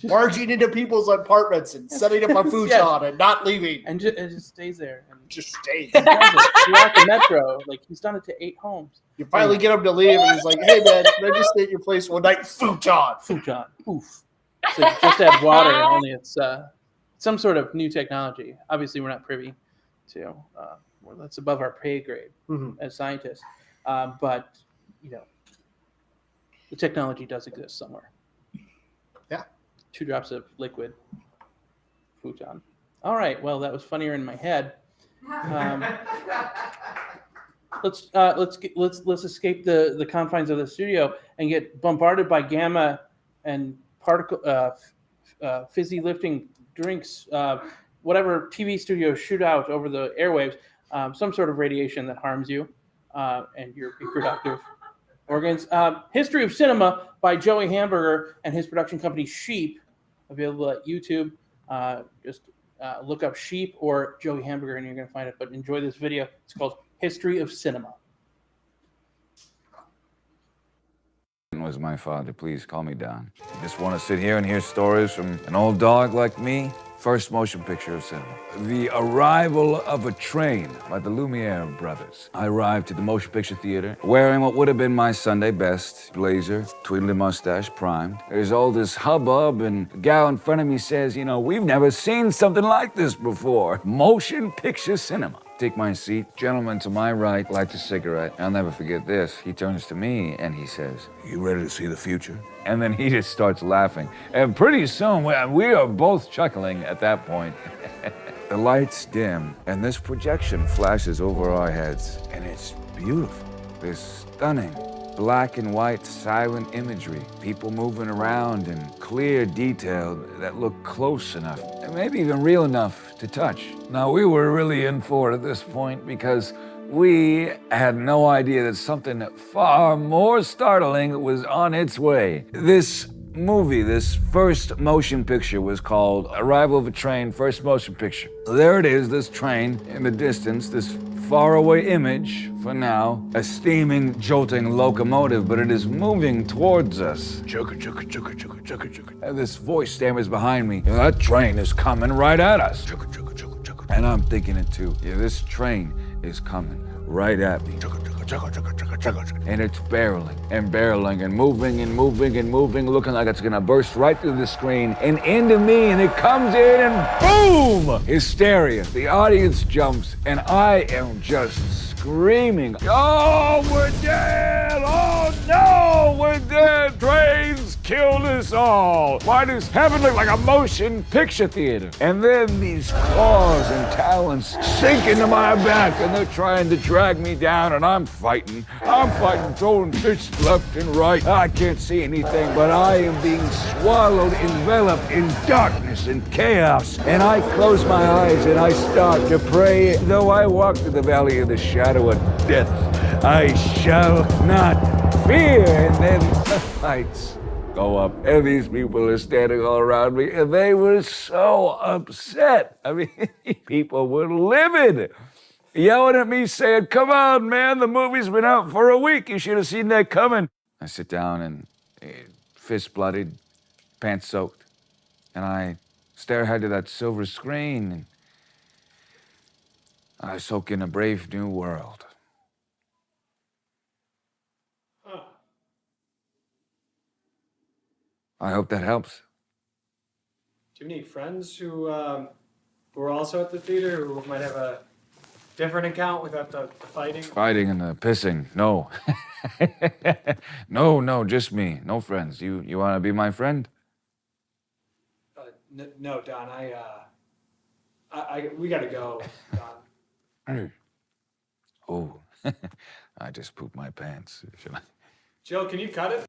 barging into people's apartments and setting up a futon and not leaving. And it just stays there. And just stays. He does it throughout the metro. He's done it to 8 homes. You finally get him to leave, and he's like, "Hey man, can I just stay at your place one night?" Futon. Oof. So just add water. Only it's some sort of new technology. Obviously, we're not privy to. That's above our pay grade as scientists. But the technology does exist somewhere. Yeah. 2 drops of liquid futon. All right. Well, that was funnier in my head. Let's escape the confines of the studio and get bombarded by gamma and particle fizzy lifting drinks, whatever TV studios shoot out over the airwaves, some sort of radiation that harms you and your reproductive organs. History of Cinema by Joey Hamburger and his production company Sheep, available at YouTube. Just look up Sheep or Joey Hamburger and you're going to find it. But enjoy this video. It's called History of Cinema. Was my father. Please call me Don. You just want to sit here and hear stories from an old dog like me? First motion picture of cinema. The Arrival of a Train by the Lumiere brothers. I arrived to the motion picture theater wearing what would have been my Sunday best, blazer, tweedly mustache, primed. There's all this hubbub, and the gal in front of me says, we've never seen something like this before. Motion picture cinema. Take my seat. Gentleman to my right lights a cigarette. I'll never forget this. He turns to me and he says, "You ready to see the future?" And then he just starts laughing. And pretty soon, we are both chuckling at that point. The lights dim, and this projection flashes over our heads. And it's beautiful. This stunning black and white silent imagery. People moving around in clear detail that look close enough, and maybe even real enough to touch. Now, we were really in for it at this point because we had no idea that something far more startling was on its way. This movie, this first motion picture, was called Arrival of a Train, first motion picture. There it is, this train in the distance, this faraway image, for now, a steaming, jolting locomotive, but it is moving towards us. Chugga, chugga, chugga, chugga, chugga, chugga. And this voice stammers behind me. That train is coming right at us. Chugga, chugga, chugga, chugga. And I'm thinking it too. This train is coming right at me. Chugga, chugga, chugga, chugga, chugga, chugga, chugga. And it's barreling and barreling and moving and moving and moving, looking like it's gonna burst right through the screen and into me, and it comes in and boom! Hysteria. The audience jumps and I am just screaming, "Oh, we're dead! Oh no, we're dead! Trains killed us all! Why does heaven look like a motion picture theater?" And then these claws and talons sink into my back and they're trying to drag me down, and I'm fighting, throwing fists left and right. I can't see anything, but I am being swallowed, enveloped in darkness and chaos. And I close my eyes and I start to pray, though I walk through the valley of the shadow of death, I shall not fear. And then the lights go up, and these people are standing all around me, and they were so upset. I mean, people were livid, yelling at me, saying, "Come on, man, the movie's been out for a week. You should have seen that coming." I sit down and fist blooded, pants soaked, and I stare ahead to that silver screen, and I soak in a brave new world. I hope that helps. Do you have any friends who are also at the theater who might have a different account without the fighting? Fighting and the pissing, no. No, just me. No friends. You want to be my friend? No, Don. We gotta go, Don. Oh, I just pooped my pants. Should I? Jill, can you cut it?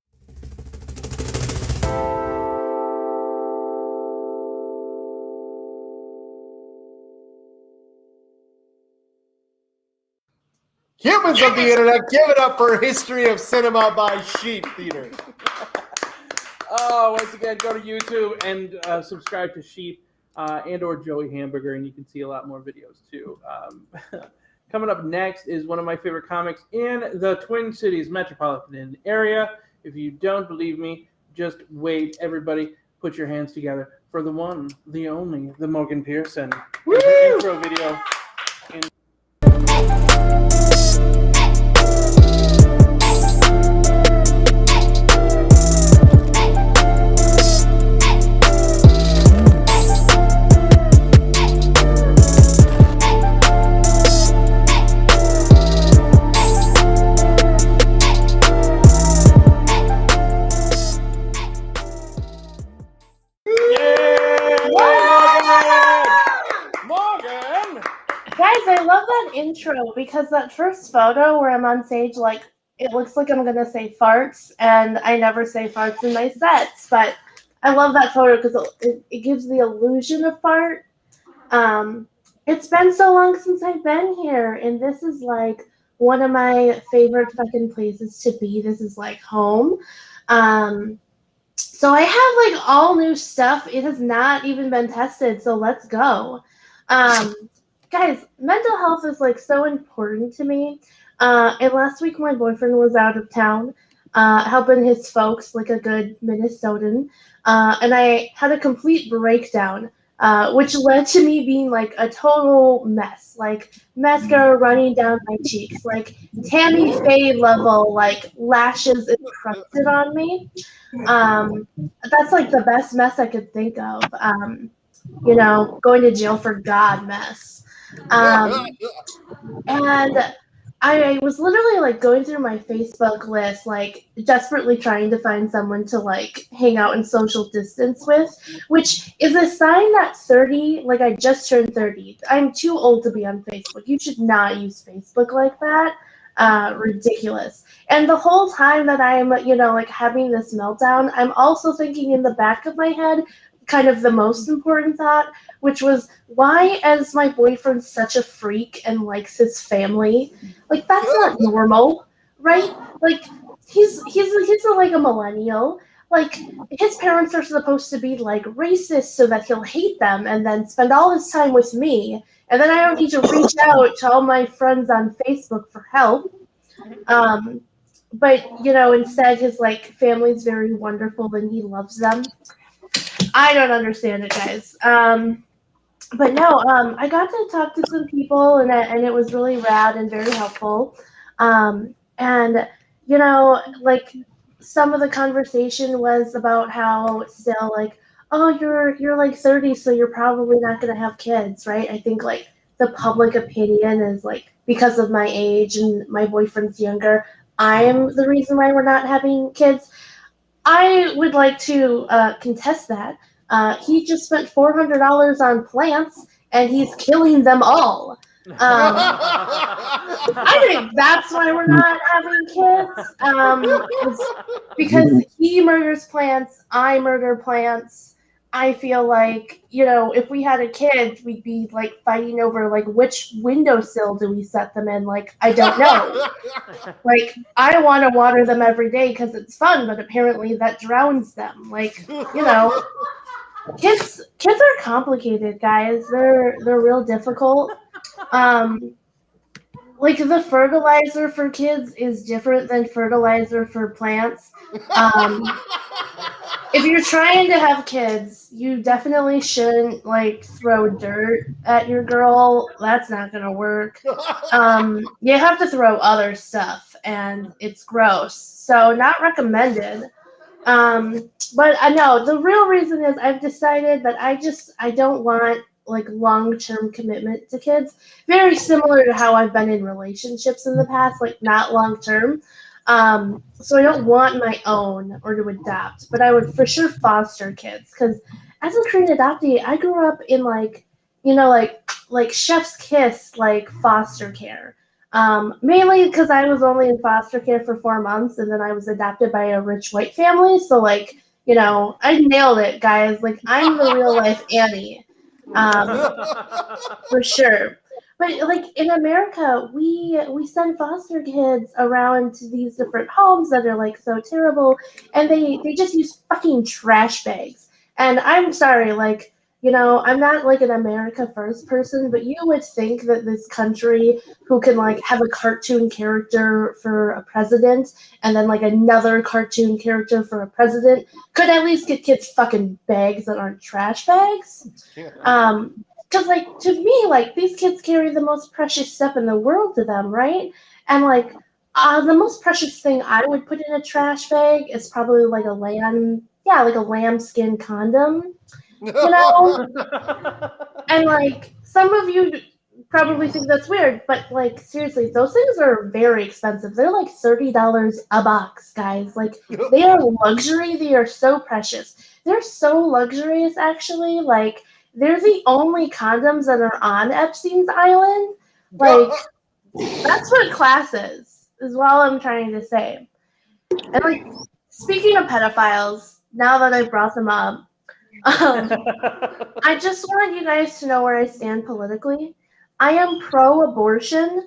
Humans of the internet, give it up for History of Cinema by Sheep Theater. Oh, once again, go to YouTube and subscribe to Sheep and or Joey Hamburger, and you can see a lot more videos too. Coming up next is one of my favorite comics in the Twin Cities metropolitan area. If you don't believe me, just wait. Everybody, put your hands together for the one, the only, the Morgan Pearson intro video. Guys, I love that intro because that first photo where I'm on stage, like, it looks like I'm going to say farts, and I never say farts in my sets, but I love that photo because it gives the illusion of fart. It's been so long since I've been here, and this is, like, one of my favorite fucking places to be. This is, like, home. So I have, like, all new stuff. It has not even been tested, so let's go. Guys, mental health is, like, so important to me. And last week my boyfriend was out of town helping his folks, like a good Minnesotan. And I had a complete breakdown, which led to me being, like, a total mess. Like, mascara running down my cheeks. Like, Tammy Faye level, like, lashes encrusted on me. That's, like, the best mess I could think of. You know, going to jail for God mess. And I was literally, like, going through my Facebook list, like, desperately trying to find someone to, like, hang out and social distance with, which is a sign that 30, like, I just turned 30. I'm too old to be on Facebook. You should not use Facebook like that. Ridiculous. And the whole time that I'm, you know, like, having this meltdown, I'm also thinking in the back of my head, kind of the most important thought, which was, why is my boyfriend such a freak and likes his family? Like, that's not normal, right? Like, he's like a millennial. Like, his parents are supposed to be, like, racist so that he'll hate them and then spend all his time with me. And then I don't need to reach out to all my friends on Facebook for help. But, you know, instead his, like, family's very wonderful and he loves them. I don't understand it, guys. But no, I got to talk to some people, and it was really rad and very helpful. And, you know, like, some of the conversation was about how still, like, oh, you're like 30, so you're probably not going to have kids, right? I think, like, the public opinion is, like, because of my age and my boyfriend's younger, I'm the reason why we're not having kids. I would like to contest that. He just spent $400 on plants, and he's killing them all. I think that's why we're not having kids. Because he murders plants, I murder plants. I feel like, you know, if we had a kid, we'd be, like, fighting over, like, which windowsill do we set them in? Like, I don't know. Like, I want to water them every day because it's fun, but apparently that drowns them. Like, you know, kids are complicated, guys. They're real difficult. Like, the fertilizer for kids is different than fertilizer for plants. If you're trying to have kids, you definitely shouldn't, like, throw dirt at your girl. That's not going to work. You have to throw other stuff, and it's gross. So not recommended. But I know the real reason is I've decided that I don't want, like, long-term commitment to kids. Very similar to how I've been in relationships in the past, like, not long-term. So I don't want my own or to adopt, but I would for sure foster kids, because as a Korean adoptee, I grew up in, like, you know, like chef's kiss, like, foster care. Mainly because I was only in foster care for 4 months, and then I was adopted by a rich white family. So, like, You know, I nailed it, guys. Like, I'm the real life Annie. For sure. But like in America, we send foster kids around to these different homes that are like so terrible, and they just use fucking trash bags. And I'm sorry, like, you know, I'm not like an America First person, but you would think that this country who can like have a cartoon character for a president and then like another cartoon character for a president could at least get kids fucking bags that aren't trash bags. Because, like, to me, like, these kids carry the most precious stuff in the world to them, right? And, like, the most precious thing I would put in a trash bag is probably, like, a lambskin condom, you know? And, like, some of you probably think that's weird, but, like, seriously, those things are very expensive. They're, like, $30 a box, guys. Like, they are luxury. They are so precious. They're so luxurious, actually, like, they're the only condoms that are on Epstein's Island. Like, that's what class is all I'm trying to say. And, like, speaking of pedophiles, now that I brought them up, I just want you guys to know where I stand politically. I am pro-abortion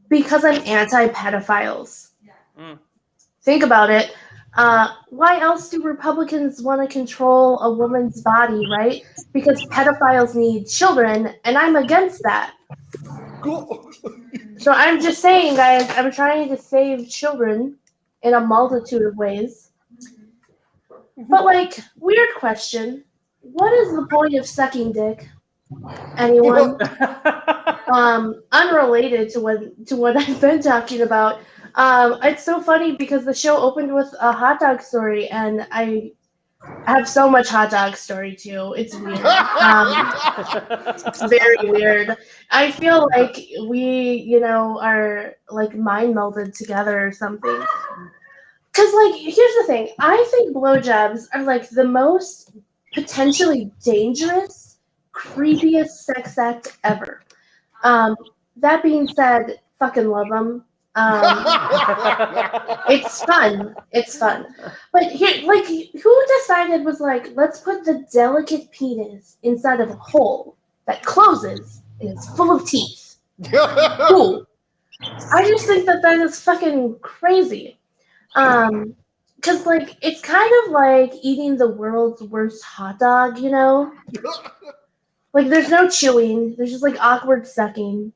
because I'm anti-pedophiles. Think about it. Why else do Republicans want to control a woman's body, right? Because pedophiles need children, and I'm against that. So I'm just saying, guys, I'm trying to save children in a multitude of ways. But, like, weird question. What is the point of sucking dick? Anyone? Unrelated to what I've been talking about. It's so funny because the show opened with a hot dog story, and I have so much hot dog story too. It's weird. It's very weird. I feel like we, you know, are like mind melded together or something. Because, like, here's the thing. I think blowjobs are like the most potentially dangerous, creepiest sex act ever. That being said, fucking love them. It's fun. It's fun. But here, like, who decided was like, let's put the delicate penis inside of a hole that closes and is full of teeth? Cool. I just think that is fucking crazy. Because, like, it's kind of like eating the world's worst hot dog, you know? Like, there's no chewing. There's just, like, awkward sucking.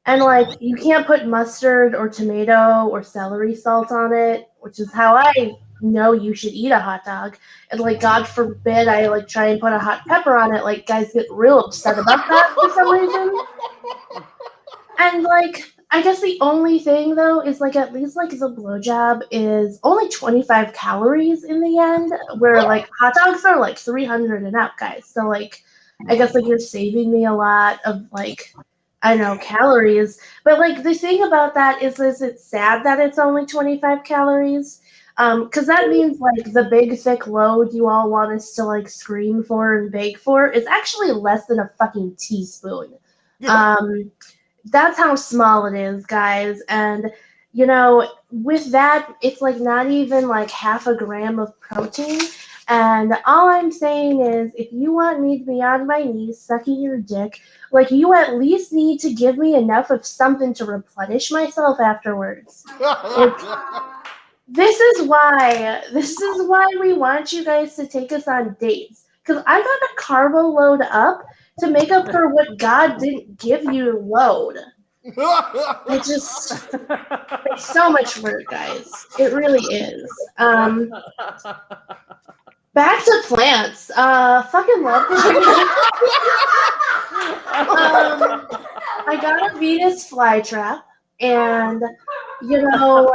And, like, you can't put mustard or tomato or celery salt on it, which is how I know you should eat a hot dog. And, like, God forbid I, like, try and put a hot pepper on it. Like, guys get real upset about that for some reason. And, like, I guess the only thing, though, is, like, at least, like, the blowjob is only 25 calories in the end, where, like, hot dogs are, like, 300 and up, guys. So, like, I guess, like, you're saving me a lot of, like, I know, calories. But, like, the thing about that is it's sad that it's only 25 calories. Because that means, like, the big, thick load you all want us to, like, scream for and beg for is actually less than a fucking teaspoon. That's how small it is, guys. And, you know, with that, it's, like, not even, like, half a gram of protein. And all I'm saying is, if you want me to be on my knees sucking your dick, like, you at least need to give me enough of something to replenish myself afterwards. Like, this is why we want you guys to take us on dates. Because I got a carbo load up to make up for what God didn't give you to load. It's so much work, guys. It really is. Back to plants. Fucking love this. I got a Venus flytrap, and, you know,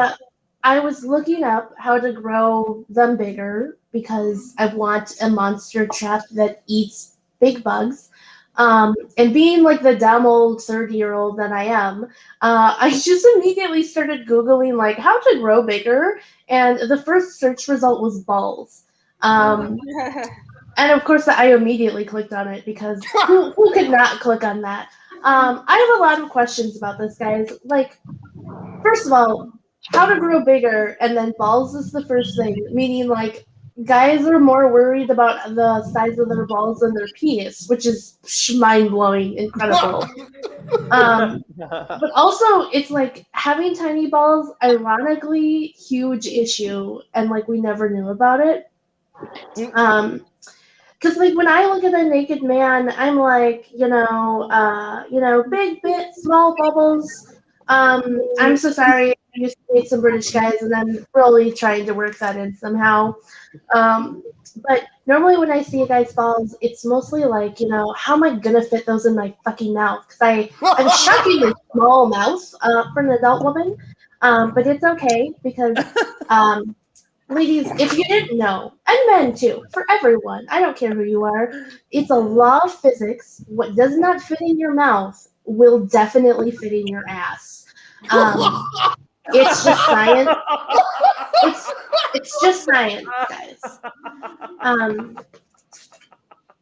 I was looking up how to grow them bigger because I want a monster trap that eats big bugs. And being like the dumb old 30-year-old that I am, I just immediately started Googling like how to grow bigger, and the first search result was balls. And of course I immediately clicked on it because who could not click on that? I have a lot of questions about this, guys. Like, first of all, how to grow bigger, and then balls is the first thing, meaning like guys are more worried about the size of their balls than their penis, which is mind-blowing, incredible. But also, it's like having tiny balls, ironically, huge issue, and like we never knew about it. Because like when I look at a naked man, I'm like, big bit, small bubbles. I'm so sorry. I used to date some British guys, and I'm really trying to work that in somehow. But normally when I see a guy's balls, it's mostly like, how am I gonna fit those in my fucking mouth? Because I'm shockingly small mouth for an adult woman. But it's okay because, ladies, if you didn't know, and men too, for everyone, I don't care who you are, it's a law of physics. What does not fit in your mouth will definitely fit in your ass. It's just science. It's just science, guys.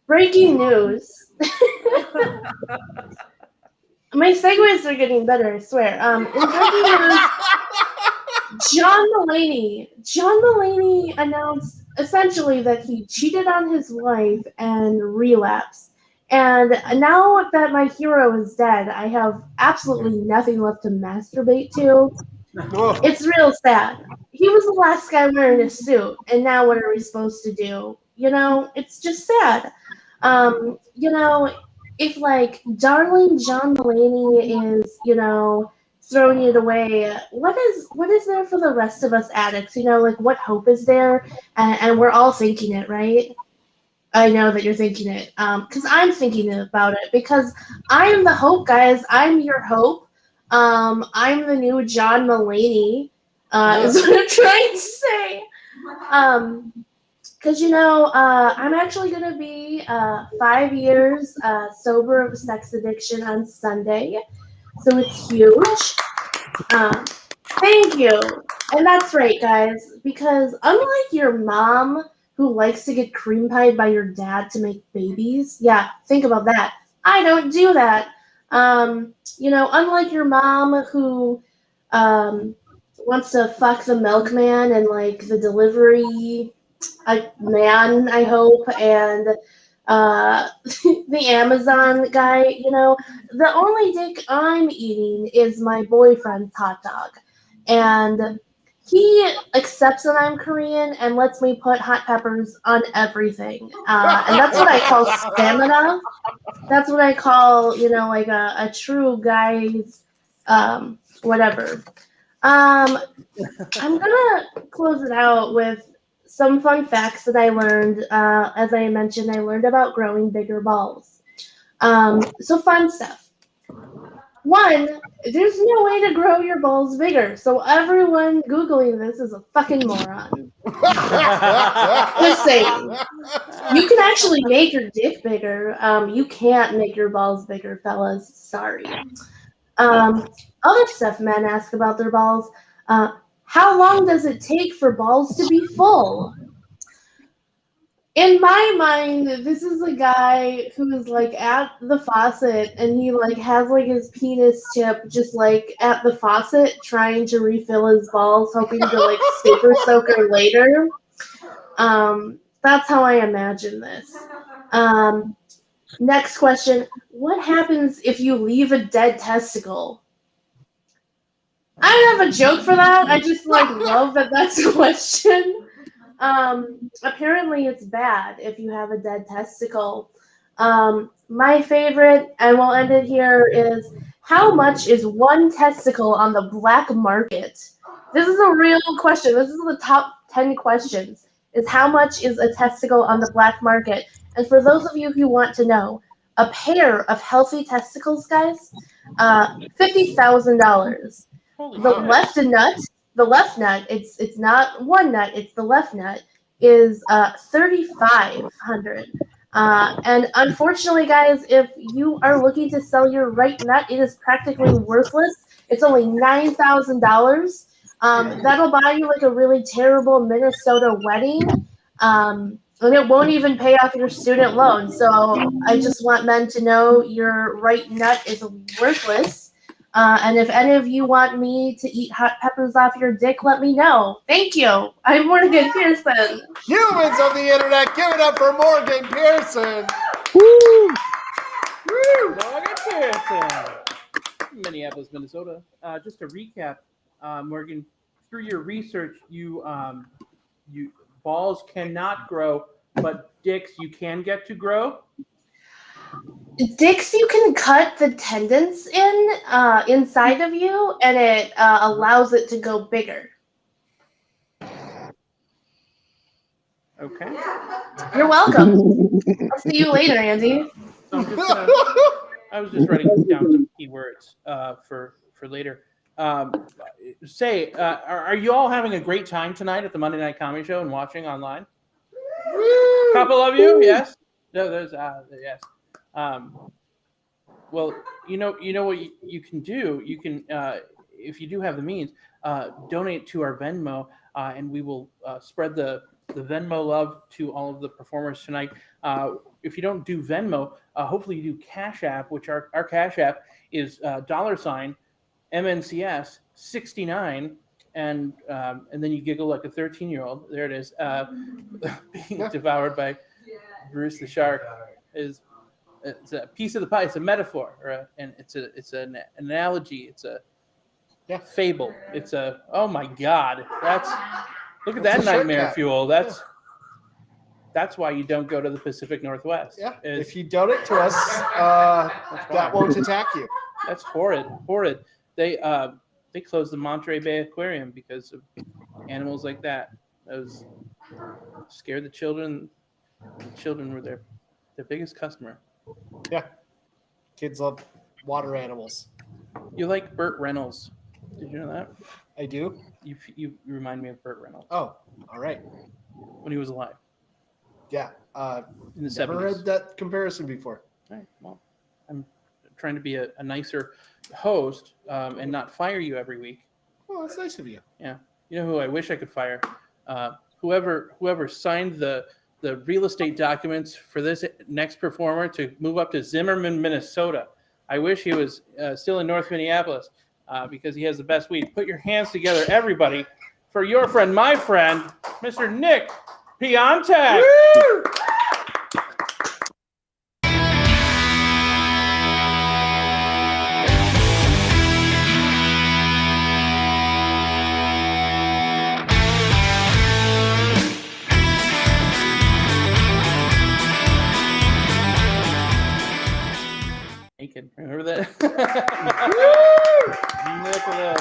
Breaking news. My segues are getting better, I swear. In breaking news, John Mulaney announced essentially that he cheated on his wife and relapsed. And now that my hero is dead, I have absolutely nothing left to masturbate to. It's real sad. He was the last guy wearing a suit, and now what are we supposed to do? It's just sad. If like darling John Mulaney is, throwing it away, what is there for the rest of us addicts? Like what hope is there? And we're all thinking it, right? I know that you're thinking it, because I'm thinking about it, because I'm the hope, guys. I'm your hope. I'm the new John Mulaney, is what I'm trying to say. Because, I'm actually going to be 5 years sober of sex addiction on Sunday. So it's huge. Thank you. And that's right, guys, because unlike your mom, who likes to get cream pied by your dad to make babies. Yeah, think about that. I don't do that. Unlike your mom who wants to fuck the milkman and like the delivery man, I hope, and the Amazon guy, the only dick I'm eating is my boyfriend's hot dog. And he accepts that I'm Korean and lets me put hot peppers on everything. And that's what I call stamina. That's what I call, like a true guy's whatever. I'm going to close it out with some fun facts that I learned. As I mentioned, I learned about growing bigger balls. So fun stuff. One, there's no way to grow your balls bigger. So everyone Googling this is a fucking moron. Just saying. You can actually make your dick bigger. You can't make your balls bigger, fellas. Sorry. Other stuff men ask about their balls. How long does it take for balls to be full? In my mind, this is a guy who is like at the faucet and he like has like his penis tip just like at the faucet trying to refill his balls, hoping to like super soaker later. That's how I imagine this. Next question. What happens if you leave a dead testicle? I don't have a joke for that. I just like love that that's a question. Apparently it's bad if you have a dead testicle. My favorite, and we'll end it here, is how much is one testicle on the black market? This is a real question. This is the top 10 questions, is how much is a testicle on the black market? And for those of you who want to know, a pair of healthy testicles, guys, $50,000. The left nut, it's not one nut, it's the left nut, is $3,500. And unfortunately, guys, if you are looking to sell your right nut, it is practically worthless. It's only $9,000. That'll buy you like a really terrible Minnesota wedding. And it won't even pay off your student loan. So I just want men to know your right nut is worthless. And if any of you want me to eat hot peppers off your dick, let me know. Thank you. I'm Morgan Pearson. Humans of the internet, give it up for Morgan Pearson. Woo! Morgan Pearson. Minneapolis, Minnesota. Just to recap, Morgan, through your research, you balls cannot grow, but dicks you can get to grow. Dicks, you can cut the tendons inside of you, and it allows it to go bigger. Okay. You're welcome. I'll see you later, Andy. So I was just writing down some keywords for later. Are you all having a great time tonight at the Monday Night Comedy Show and watching online? Couple of you, yes. No, there's yes. Well, you know what you can do. You can, if you do have the means, donate to our Venmo, and we will spread the Venmo love to all of the performers tonight. If you don't do Venmo, hopefully you do Cash App, which our Cash App is $MNCS 69, and then you giggle like a 13-year-old. There it is. Being devoured by Bruce the Shark is. It's a piece of the pie. It's a metaphor, and it's an analogy. It's a fable. It's a oh my God. Look at that nightmare fuel. That's why you don't go to the Pacific Northwest. Yeah. If you donate to us, that won't attack you. That's horrid. They closed the Monterey Bay Aquarium because of animals like that. Those scared the children. The children were their biggest customer. Yeah. Kids love water animals. You like Burt Reynolds. Did you know that? I do. You remind me of Burt Reynolds. Oh, all right. When he was alive. Yeah. In the 70s. Never heard that comparison before. All right. Well, I'm trying to be a nicer host and not fire you every week. Oh, that's nice of you. Yeah. You know who I wish I could fire? Whoever signed the real estate documents for this next performer to move up to Zimmerman, Minnesota. I wish he was still in North Minneapolis because he has the best weed. Put your hands together, everybody, for your friend, my friend, Mr. Nick Piontek. Woo! Naked. Remember that? Nicholas.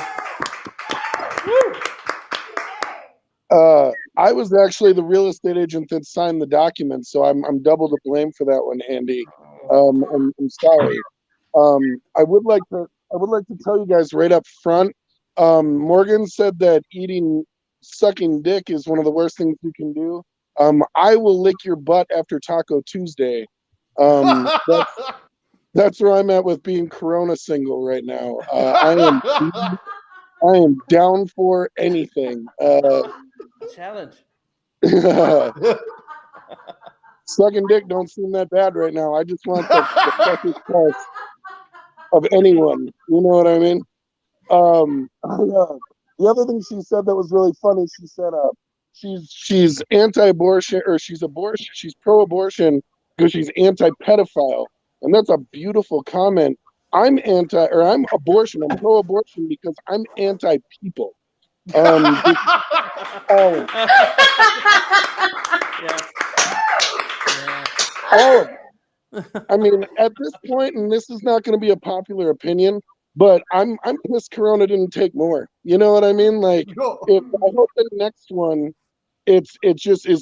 I was actually the real estate agent that signed the document, so I'm double to blame for that one, Andy. I'm sorry. I would like to tell you guys right up front. Morgan said that sucking dick is one of the worst things you can do. I will lick your butt after Taco Tuesday. That's where I'm at with being Corona single right now. I am down for anything. Challenge. Sucking dick don't seem that bad right now. I just want the fucking test of anyone. You know what I mean? The other thing she said that was really funny, she said she's anti-abortion, or she's pro-abortion because she's anti-pedophile. And that's a beautiful comment. I'm abortion. I'm pro-abortion because I'm anti-people. I mean, at this point, and this is not going to be a popular opinion, but I'm pissed Corona didn't take more. You know what I mean? Like, I hope the next one, it's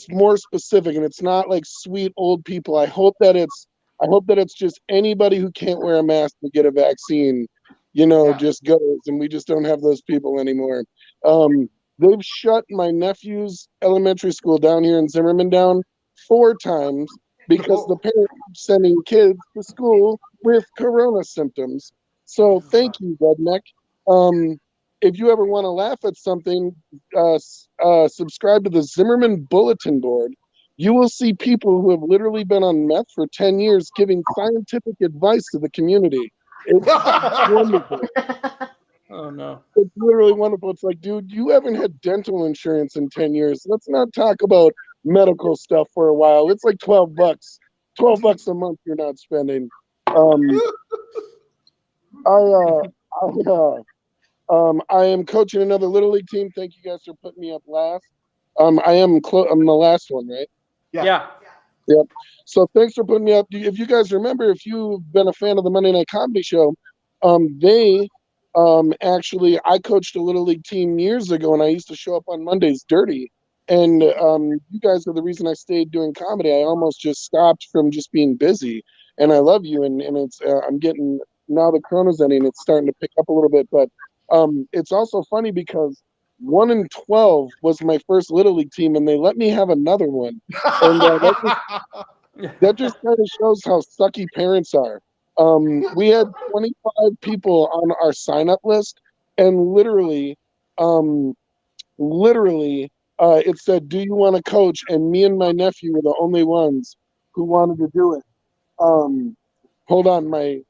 more specific and it's not like sweet old people. I hope that it's just anybody who can't wear a mask to get a vaccine, just goes, and we just don't have those people anymore. They've shut my nephew's elementary school down here in Zimmerman down 4 times because the parents are sending kids to school with Corona symptoms. So thank you, Redneck. If you ever want to laugh at something, subscribe to the Zimmerman Bulletin Board. You will see people who have literally been on meth for 10 years giving scientific advice to the community. It's wonderful. Oh no. It's literally wonderful. It's like, dude, you haven't had dental insurance in 10 years. Let's not talk about medical stuff for a while. It's like $12. $12 a month you're not spending. I am coaching another Little League team. Thank you guys for putting me up last. I'm the last one, right? Yeah. Yep. So thanks for putting me up. If you guys remember, if you've been a fan of the Monday Night Comedy Show, actually, I coached a Little League team years ago, and I used to show up on Mondays dirty. And you guys are the reason I stayed doing comedy. I almost just stopped from just being busy. And I love you. And it's I'm getting, now the Corona's ending, it's starting to pick up a little bit. But it's also funny because 1 in 12 was my first Little League team, and they let me have another one. And that just kind of shows how sucky parents are. We had 25 people on our sign-up list, and literally, it said, "Do you want to coach?" And me and my nephew were the only ones who wanted to do it. Hold on, my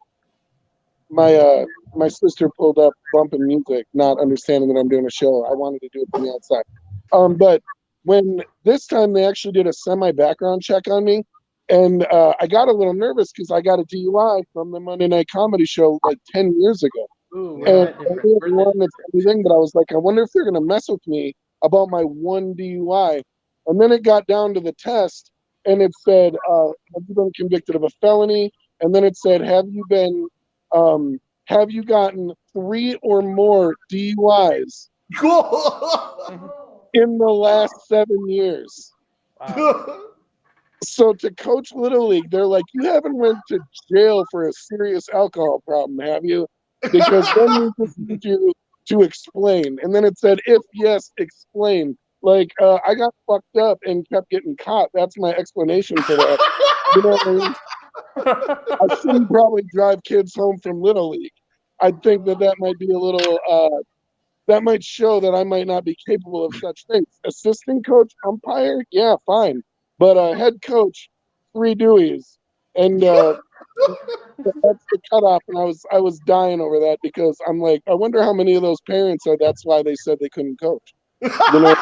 sister pulled up bumping music, not understanding that I'm doing a show. I wanted to do it from the outside. But when this time they actually did a semi-background check on me, and I got a little nervous because I got a DUI from the Monday Night Comedy Show like 10 years ago. Ooh, and everything, but I was like, I wonder if they're going to mess with me about my one DUI. And then it got down to the test, and it said, have you been convicted of a felony? And then it said, have you gotten 3 or more DUIs in the last 7 years? Wow. So to coach Little League, they're like, you haven't went to jail for a serious alcohol problem, have you? Because then we just need you to explain. And then it said, if yes, explain. Like, I got fucked up and kept getting caught. That's my explanation for that. You know what I mean? I shouldn't probably drive kids home from Little League. I think that might be a little, that might show that I might not be capable of such things. Assistant coach, umpire, yeah, fine. But head coach, 3 Deweys. And that's the cutoff. And I was dying over that because I'm like, I wonder how many of those parents are, that's why they said they couldn't coach. You know,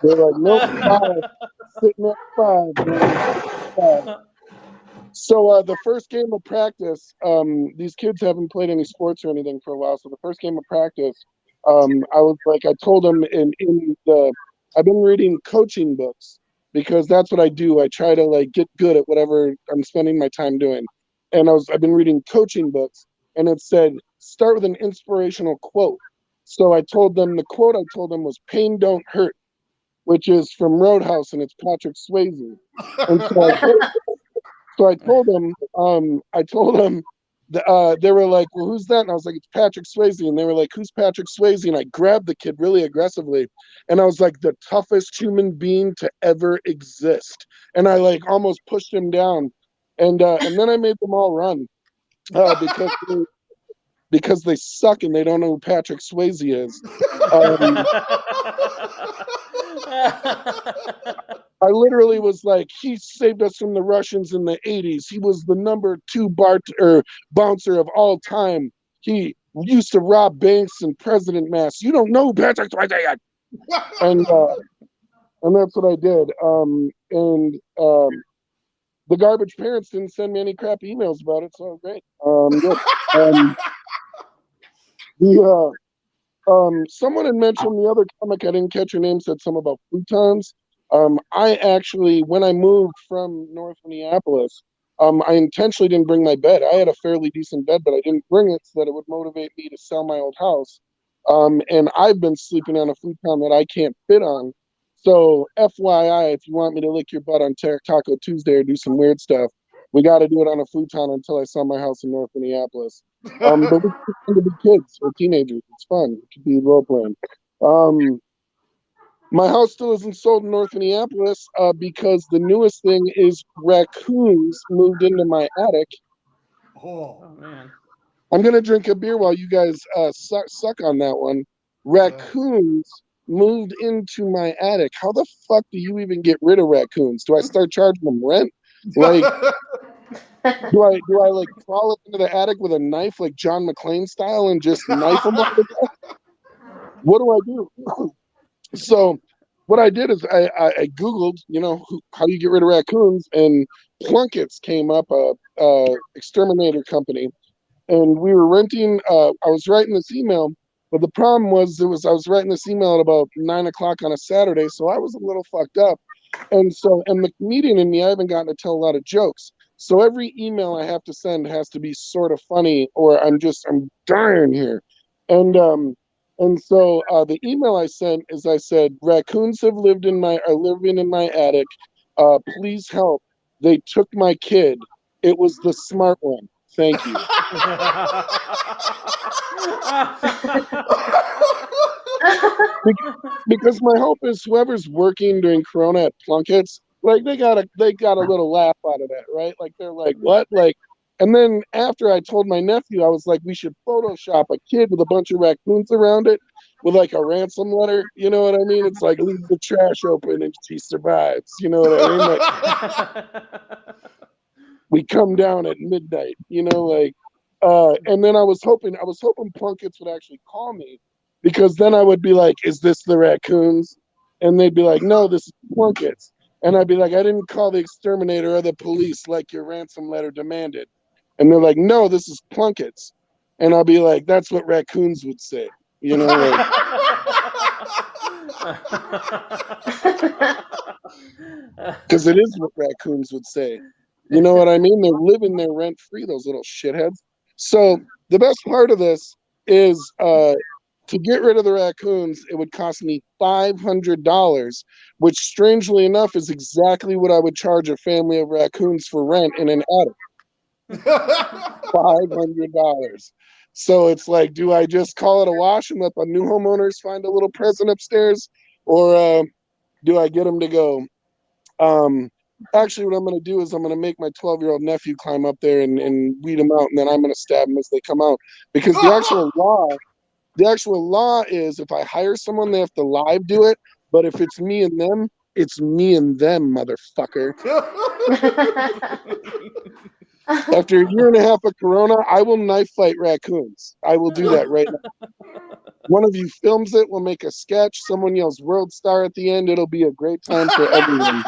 they're like, nope, 5, sitting at 5. Man. So the first game of practice, these kids haven't played any sports or anything for a while. So the first game of practice, I was like, I told them I've been reading coaching books because that's what I do. I try to like get good at whatever I'm spending my time doing. And I've been reading coaching books, and it said, start with an inspirational quote. So I told them, the quote I told them was "Pain Don't Hurt," which is from Roadhouse, and it's Patrick Swayze. And so I told them, they were like, well, who's that? And I was like, it's Patrick Swayze. And they were like, who's Patrick Swayze? And I grabbed the kid really aggressively. And I was like, the toughest human being to ever exist. And I like almost pushed him down. And then I made them all run because they suck and they don't know who Patrick Swayze is. I literally was like, he saved us from the Russians in the 80s. He was the number 2 bouncer of all time. He used to rob banks and president masks. You don't know who Patrick Swayze is. And that's what I did. The garbage parents didn't send me any crap emails about it, so great. Someone had mentioned, the other comic, I didn't catch her name, said something about futons. I actually, when I moved from North Minneapolis, I intentionally didn't bring my bed. I had a fairly decent bed, but I didn't bring it so that it would motivate me to sell my old house. And I've been sleeping on a futon that I can't fit on. So FYI, if you want me to lick your butt on Taco Tuesday or do some weird stuff, we got to do it on a futon until I sell my house in North Minneapolis. But we can be kids or teenagers. It's fun. It could be role playing. My house still isn't sold in North Minneapolis because the newest thing is raccoons moved into my attic. Oh man! I'm gonna drink a beer while you guys suck on that one. Raccoons moved into my attic. How the fuck do you even get rid of raccoons? Do I start charging them rent? Like, Do I like crawl up into the attic with a knife like John McClane style and just knife them? What do I do? So what I did is I Googled, how do you get rid of raccoons, and Plunkett's came up, a exterminator company, and we were renting. I was writing this email, but the problem was I was writing this email at about 9 o'clock on a Saturday, so I was a little fucked up, and the comedian in me, I haven't gotten to tell a lot of jokes. So every email I have to send has to be sort of funny, or I'm dying here. And so the email I sent is, I said, raccoons are living in my attic. Please help. They took my kid. It was the smart one. Thank you. Because my hope is whoever's working during Corona at Plunkett's, like they got a little laugh out of that, right? Like they're like, what? Like, and then after I told my nephew, I was like, we should Photoshop a kid with a bunch of raccoons around it with like a ransom letter. You know what I mean? It's like, leave the trash open and she survives. You know what I mean? Like, we come down at midnight, and then I was hoping Plunkett's would actually call me, because then I would be like, is this the raccoons? And they'd be like, no, this is Plunkett's. And I'd be like, I didn't call the exterminator or the police like your ransom letter demanded. And they're like, no, this is Plunkett's. And I'll be like, that's what raccoons would say. Because it is what raccoons would say. You know what I mean? They're living there rent-free, those little shitheads. So the best part of this is to get rid of the raccoons, it would cost me $500, which strangely enough is exactly what I would charge a family of raccoons for rent in an attic. $500. So it's like, do I just call it a wash and let the new homeowners find a little present upstairs? Or do I get them to go? Actually, what I'm going to do is I'm going to make my 12-year-old nephew climb up there and weed them out, and then I'm going to stab them as they come out. Because the actual law is, if I hire someone, they have to live do it. But if it's me and them, it's me and them, motherfucker. After a year and a half of Corona, I will knife fight raccoons. I will do that right now. One of you films it, we'll make a sketch. Someone yells "World Star" at the end. It'll be a great time for everyone.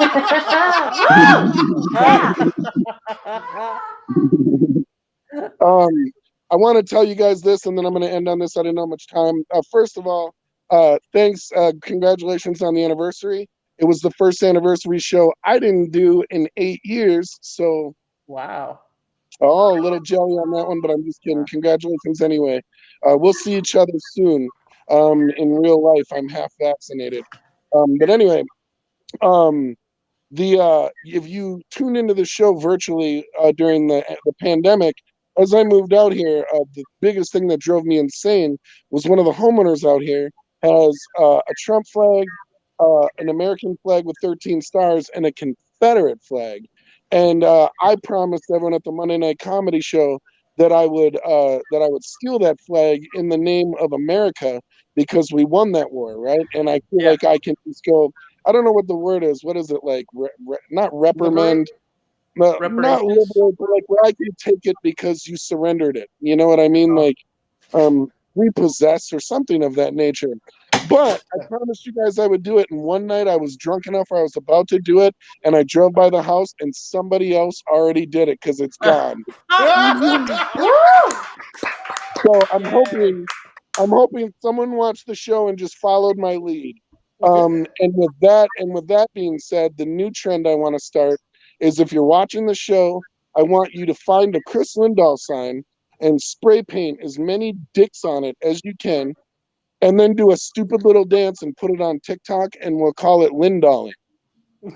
I want to tell you guys this, and then I'm going to end on this. I didn't know how much time. First of all, thanks. Congratulations on the anniversary. It was the first anniversary show I didn't do in 8 years. So, wow. Oh, a little jelly on that one, but I'm just kidding. Congratulations anyway. We'll see each other soon. In real life, I'm half vaccinated. But anyway, if you tune into the show virtually during the pandemic, as I moved out here, the biggest thing that drove me insane was one of the homeowners out here has a Trump flag, an American flag with 13 stars, and a Confederate flag. And I promised everyone at the Monday Night Comedy Show that I would steal that flag in the name of America, because we won that war, right? And I feel like I can just go. I don't know what the word is. What is it like? Not reprimand. Not liberate, but like where I can take it because you surrendered it. You know what I mean? Like repossess or something of that nature. But I promised you guys I would do it. And one night I was drunk enough where I was about to do it, and I drove by the house, and somebody else already did it because it's gone. So I'm hoping someone watched the show and just followed my lead. And with that being said, the new trend I want to start is, if you're watching the show, I want you to find a Chris Lindahl sign and spray paint as many dicks on it as you can, and then do a stupid little dance and put it on TikTok, and we'll call it Lindalling. But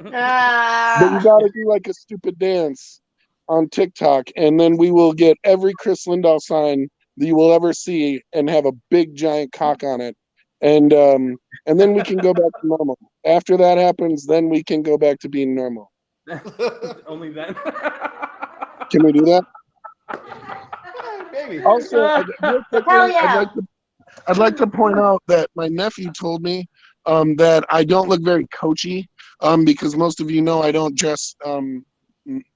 you gotta do like a stupid dance on TikTok, and then we will get every Chris Lindahl sign that you will ever see and have a big giant cock on it. And then we can go back to normal. After that happens, then we can go back to being normal. Only then. Can we do that? Maybe. Also, I'd like to point out that my nephew told me that I don't look very coachy, because most of you know I don't dress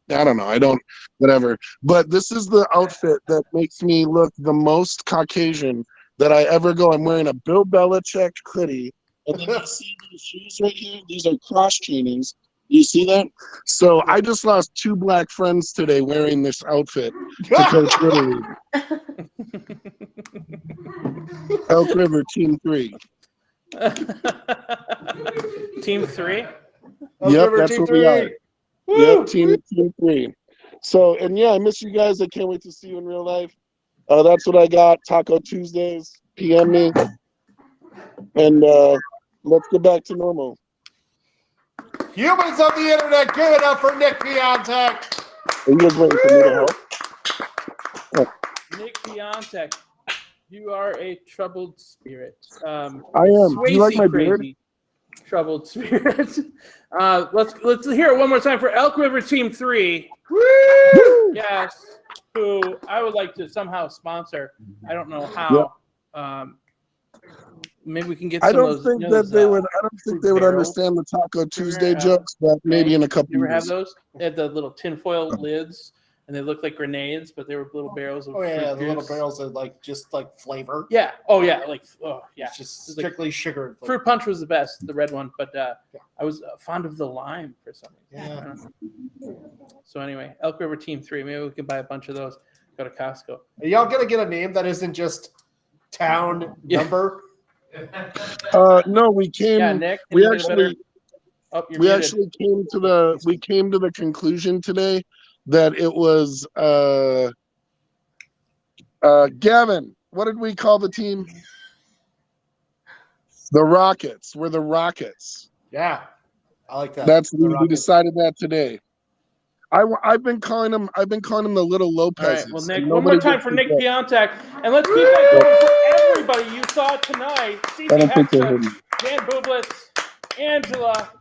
I don't know. I don't, whatever. But this is the outfit that makes me look the most Caucasian that I ever go. I'm wearing a Bill Belichick hoodie. And then you see these shoes right here? These are cross trainings. You see that? So I just lost 2 black friends today wearing this outfit to Coach Little League. Elk River Team 3. Team 3? Yep, that's what we are. Woo! Yep, team 3. So, and yeah, I miss you guys. I can't wait to see you in real life. That's what I got. Taco Tuesdays. PM me. And let's get back to normal. Humans of the internet, give it up for Nick Piontek. Are you guys waiting for me to help? Oh. Nick Piontek, you are a troubled spirit. I am. Do you like my beard? Troubled spirit. Let's hear it one more time for Elk River Team 3. Woo! Yes, who I would like to somehow sponsor. I don't know how. Yep. Maybe we can get. I Some don't of those, think you know, that those, they would. I don't think they would understand the Taco Tuesday jokes, but maybe in a couple. You ever have years. those? They had the little tinfoil lids, and they looked like grenades, but they were little barrels of. Oh yeah, fruit the little juice. barrels of just flavor. Yeah. Oh yeah. Yeah. It's just strictly sugar. And flavor. Fruit punch was the best, the red one, but I was fond of the lime for some reason. Yeah. So anyway, Elk River Team 3. Maybe we can buy a bunch of those. Go to Costco. Are y'all gonna get a name that isn't just town number? No, we came. Yeah, Nick. We can you get a better- actually. you're We muted. actually came to the conclusion today that it was Gavin. What did we call the team? The Rockets. We're the Rockets. Yeah, I like that. That's The we Rockets. decided that today. I've been calling them the little All Lopezes. right. Well, Nick, and one more nobody time gets for the Nick joke. Piontek, and let's keep that going for everybody you saw tonight. I don't think they're Hexa, hidden. Dan Bublitz, Angela,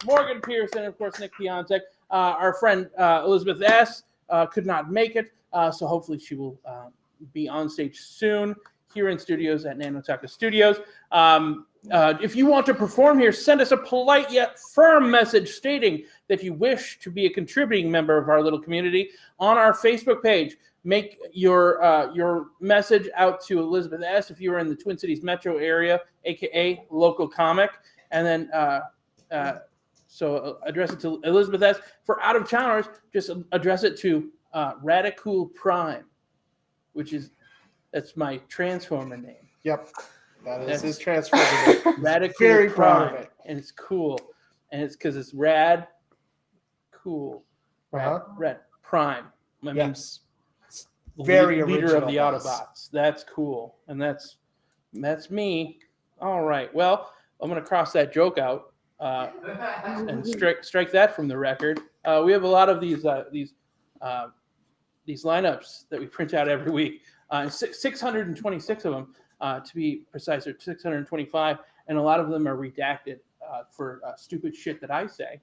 Morgan Pearson, and of course Nick Piontek. Our friend Elizabeth S. Could not make it, so hopefully she will be on stage soon here in studios at Nanotaka Studios. If you want to perform here, send us a polite yet firm message stating that you wish to be a contributing member of our little community on our Facebook page. Make your message out to Elizabeth S. if you are in the Twin Cities metro area, aka local comic, and then so address it to Elizabeth S. For out of towners, just address it to Radicool Prime, that's my Transformer name. Yep, that is That's his transformer. Radical Very proud Prime, of it. and it's cool, and it's because it's rad, cool, rad Prime. My name's very leader of original, the boss. Autobots. That's cool, and that's me. All right. Well, I'm gonna cross that joke out and strike that from the record. We have a lot of these lineups that we print out every week. 626 of them, to be precise, or 625, and a lot of them are redacted for stupid shit that I say.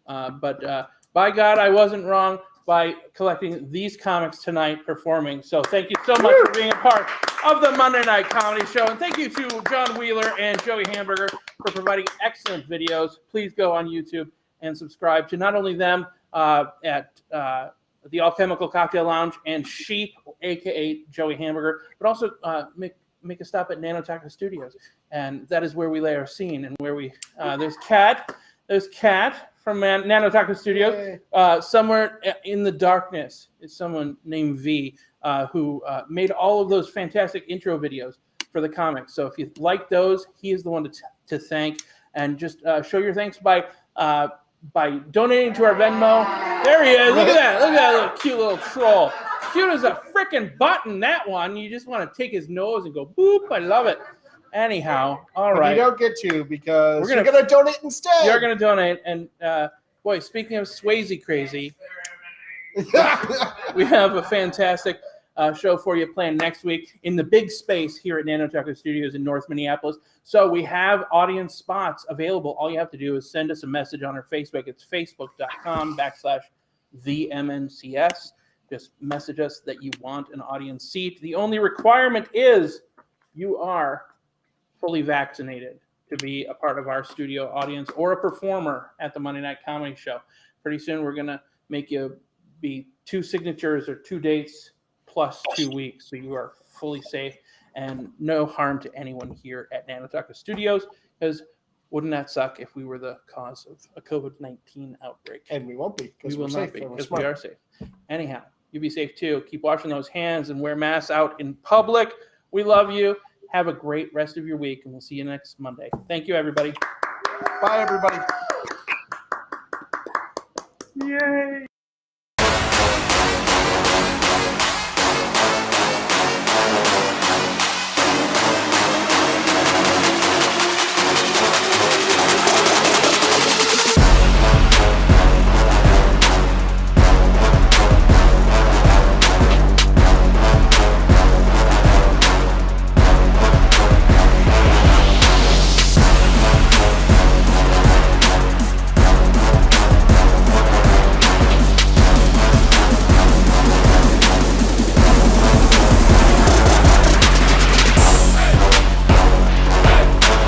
But by God, I wasn't wrong by collecting these comics tonight performing. So thank you so much for being a part of the Monday Night Comedy Show. And thank you to John Wheeler and Joey Hamburger for providing excellent videos. Please go on YouTube and subscribe to not only them at the Alchemical Cocktail Lounge and Sheep, a.k.a. Joey Hamburger, but also make a stop at Nanotaka Studios. And that is where we lay our scene and where we there's Kat from Nanotaka Studios. Somewhere in the darkness is someone named V, who made all of those fantastic intro videos for the comics. So if you like those, he is the one to thank. And just show your thanks by donating to our Venmo. There he is. Look at that. Look at that little cute little troll. Cute as a freaking button, that one. You just want to take his nose and go, boop. I love it. Anyhow, all right. You don't get to because you're going to donate instead. You're going to donate. And, boy, speaking of Swayze crazy, we have a fantastic show for you planned next week in the big space here at Nanotaka Studios in North Minneapolis. So we have audience spots available. All you have to do is send us a message on our Facebook. It's facebook.com/TheMNCS. Just message us that you want an audience seat. The only requirement is you are fully vaccinated to be a part of our studio audience or a performer at the Monday Night Comedy Show. Pretty soon we're going to make you be 2 signatures or 2 dates plus 2 weeks. So you are fully safe and no harm to anyone here at Nanotaco Studios, because wouldn't that suck if we were the cause of a COVID-19 outbreak? And we won't be, We because will we're not safe. be, and we're because we smart. are safe. Anyhow, you be safe too. Keep washing those hands and wear masks out in public. We love you. Have a great rest of your week, and we'll see you next Monday. Thank you, everybody. Bye, everybody. Yay.